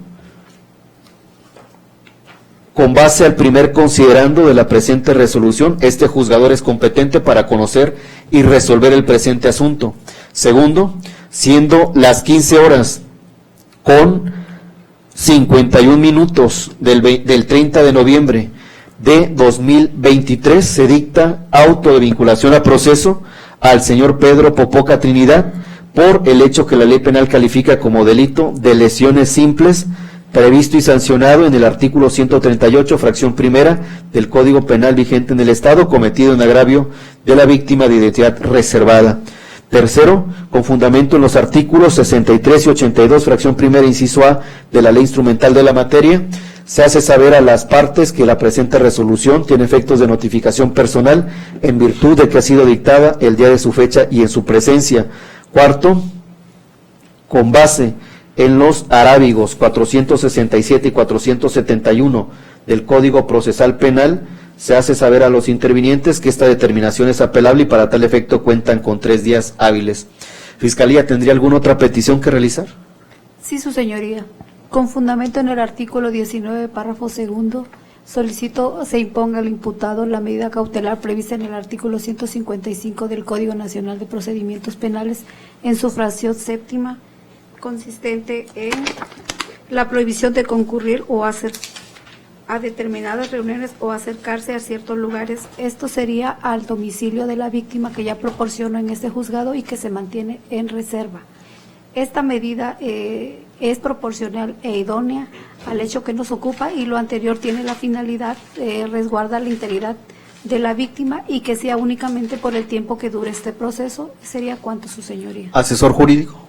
con base al primer considerando de la presente resolución, este juzgador es competente para conocer y resolver el presente asunto. Segundo, siendo las 15 horas con 51 minutos del 30 de noviembre de 2023, se dicta auto de vinculación a proceso al señor Pedro Popoca Trinidad por el hecho que la ley penal califica como delito de lesiones simples previsto y sancionado en el artículo 138, fracción primera del Código Penal vigente en el Estado, cometido en agravio de la víctima de identidad reservada. Tercero, con fundamento en los artículos 63 y 82, fracción primera, inciso A, de la Ley Instrumental de la Materia, se hace saber a las partes que la presente resolución tiene efectos de notificación personal en virtud de que ha sido dictada el día de su fecha y en su presencia. Cuarto, con base en los arábigos 467 y 471 del Código Procesal Penal, se hace saber a los intervinientes que esta determinación es apelable y para tal efecto cuentan con 3 días hábiles. Fiscalía, ¿tendría alguna otra petición que realizar? Sí, su señoría. Con fundamento en el artículo 19, párrafo segundo, solicito se imponga al imputado la medida cautelar prevista en el artículo 155 del Código Nacional de Procedimientos Penales en su fracción séptima, consistente en la prohibición de concurrir o hacer a determinadas reuniones o acercarse a ciertos lugares. Esto sería al domicilio de la víctima que ya proporcionó en este juzgado y que se mantiene en reserva. Esta medida es proporcional e idónea al hecho que nos ocupa y lo anterior tiene la finalidad de resguardar la integridad de la víctima y que sea únicamente por el tiempo que dure este proceso. Sería cuanto, su señoría. Asesor jurídico.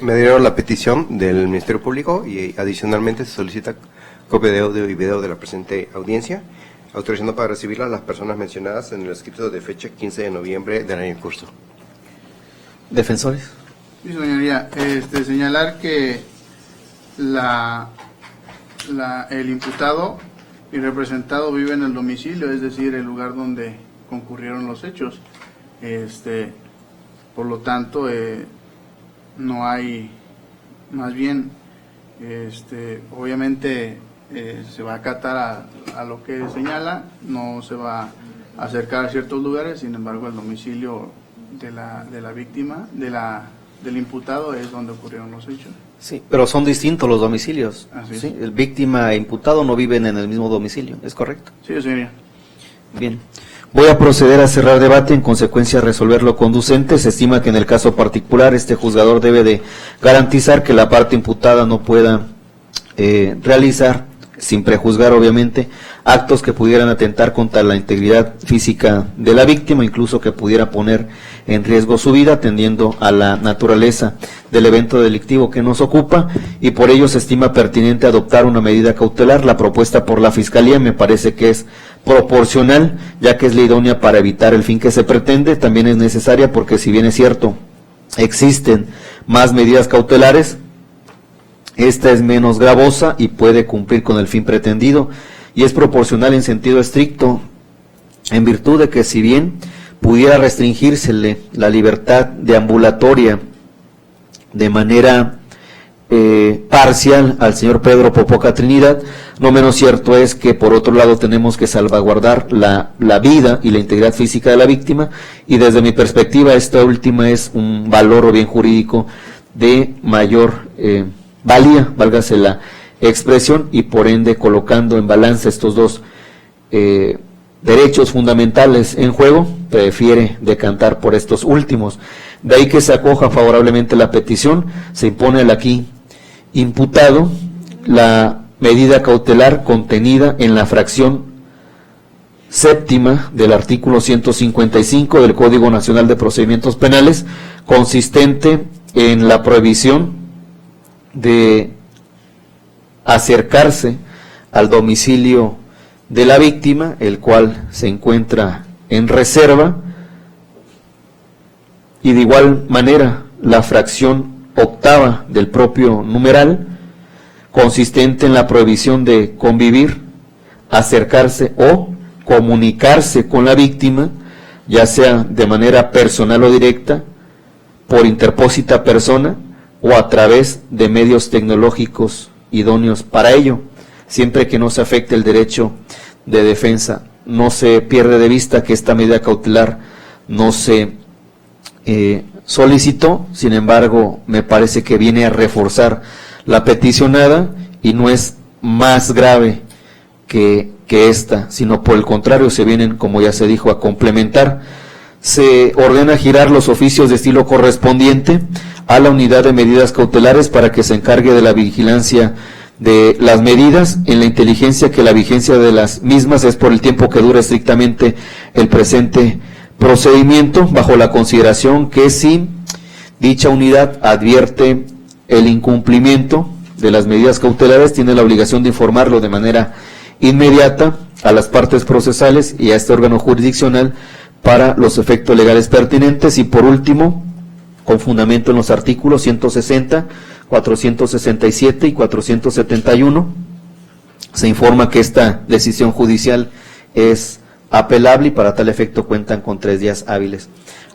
Me dieron la petición del Ministerio Público y adicionalmente se solicita copia de audio y video de la presente audiencia, autorizando para recibirla a las personas mencionadas en el escrito de fecha 15 de noviembre del año en curso. Defensores. Sí, señoría, señalar que el imputado y representado vive en el domicilio, es decir, el lugar donde concurrieron los hechos. Por lo tanto, no hay, más bien, obviamente se va a acatar a lo que señala, no se va a acercar a ciertos lugares, sin embargo, el domicilio de la víctima, del imputado es donde ocurrieron los hechos. Sí, pero son distintos los domicilios. Así es. ¿Sí? El víctima e imputado no viven en el mismo domicilio, ¿es correcto? Sí, señoría. Bien. Voy a proceder a cerrar debate, en consecuencia a resolver lo conducente. Se estima que en el caso particular este juzgador debe de garantizar que la parte imputada no pueda realizar, sin prejuzgar obviamente, actos que pudieran atentar contra la integridad física de la víctima, incluso que pudiera poner en riesgo su vida, atendiendo a la naturaleza del evento delictivo que nos ocupa, y por ello se estima pertinente adoptar una medida cautelar. La propuesta por la Fiscalía me parece que es proporcional, ya que es la idónea para evitar el fin que se pretende. También es necesaria porque, si bien es cierto, existen más medidas cautelares, esta es menos gravosa y puede cumplir con el fin pretendido, y es proporcional en sentido estricto, en virtud de que, si bien pudiera restringírsele la libertad deambulatoria de manera parcial al señor Pedro Popoca Trinidad, no menos cierto es que por otro lado tenemos que salvaguardar la vida y la integridad física de la víctima, y desde mi perspectiva esta última es un valor o bien jurídico de mayor valía, válgase la expresión, y por ende, colocando en balanza estos dos derechos fundamentales en juego, prefiere decantar por estos últimos. De ahí que se acoja favorablemente la petición. Se impone al aquí imputado la medida cautelar contenida en la fracción séptima del artículo 155 del Código Nacional de Procedimientos Penales, consistente en la prohibición de acercarse al domicilio de la víctima, el cual se encuentra en reserva, y de igual manera la fracción octava del propio numeral, consistente en la prohibición de convivir, acercarse o comunicarse con la víctima, ya sea de manera personal o directa, por interpósita persona o a través de medios tecnológicos idóneos para ello, siempre que no se afecte el derecho de defensa. No se pierde de vista que esta medida cautelar no se solicitó, sin embargo, me parece que viene a reforzar la peticionada y no es más grave que esta, sino por el contrario, se vienen, como ya se dijo, a complementar. Se ordena girar los oficios de estilo correspondiente a la unidad de medidas cautelares para que se encargue de la vigilancia de las medidas, en la inteligencia que la vigencia de las mismas es por el tiempo que dura estrictamente el presente procedimiento, bajo la consideración que si dicha unidad advierte el incumplimiento de las medidas cautelares, tiene la obligación de informarlo de manera inmediata a las partes procesales y a este órgano jurisdiccional para los efectos legales pertinentes. Y por último, con fundamento en los artículos 160, 467 y 471, se informa que esta decisión judicial es apelable y para tal efecto cuentan con 3 días hábiles.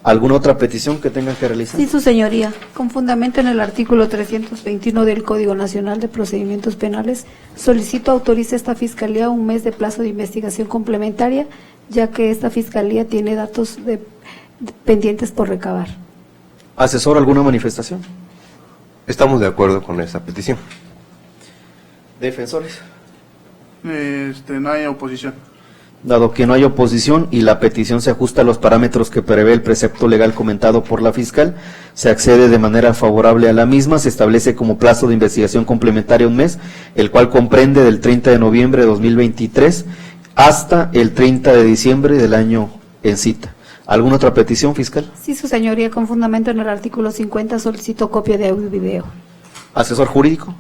¿Alguna otra petición que tengan que realizar? Sí, su señoría. Con fundamento en el artículo 321 del Código Nacional de Procedimientos Penales, solicito autorice esta Fiscalía un mes de plazo de investigación complementaria, ya que esta Fiscalía tiene datos pendientes por recabar. Asesor, ¿alguna manifestación? Estamos de acuerdo con esa petición. Defensores. No hay oposición. Dado que no hay oposición y la petición se ajusta a los parámetros que prevé el precepto legal comentado por la fiscal, se accede de manera favorable a la misma. Se establece como plazo de investigación complementaria un mes, el cual comprende del 30 de noviembre de 2023 hasta el 30 de diciembre del año en cita. ¿Alguna otra petición, fiscal? Sí, su señoría. Con fundamento en el artículo 50 solicito copia de audio y video. Asesor jurídico.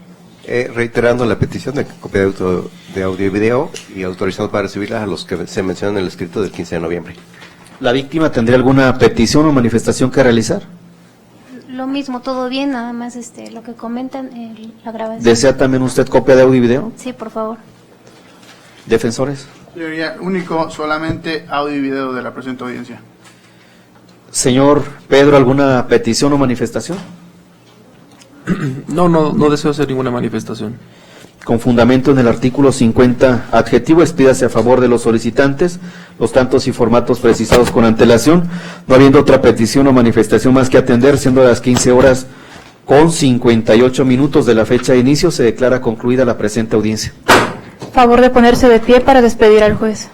Reiterando la petición de copia de audio y video y autorizado para recibirla a los que se mencionan en el escrito del 15 de noviembre. ¿La víctima tendría alguna petición o manifestación que realizar? Lo mismo, todo bien, nada más lo que comentan, la grabación. ¿Desea también usted copia de audio y video? Sí, por favor. Defensores. Señoría, único, solamente audio y video de la presente audiencia. Señor Pedro, ¿alguna petición o manifestación? No deseo hacer ninguna manifestación. Con fundamento en el artículo 50 adjetivo, expídase a favor de los solicitantes los tantos y formatos precisados con antelación, no habiendo otra petición o manifestación más que atender, siendo las 15 horas con 58 minutos de la fecha de inicio, se declara concluida la presente audiencia. Favor de ponerse de pie para despedir al juez.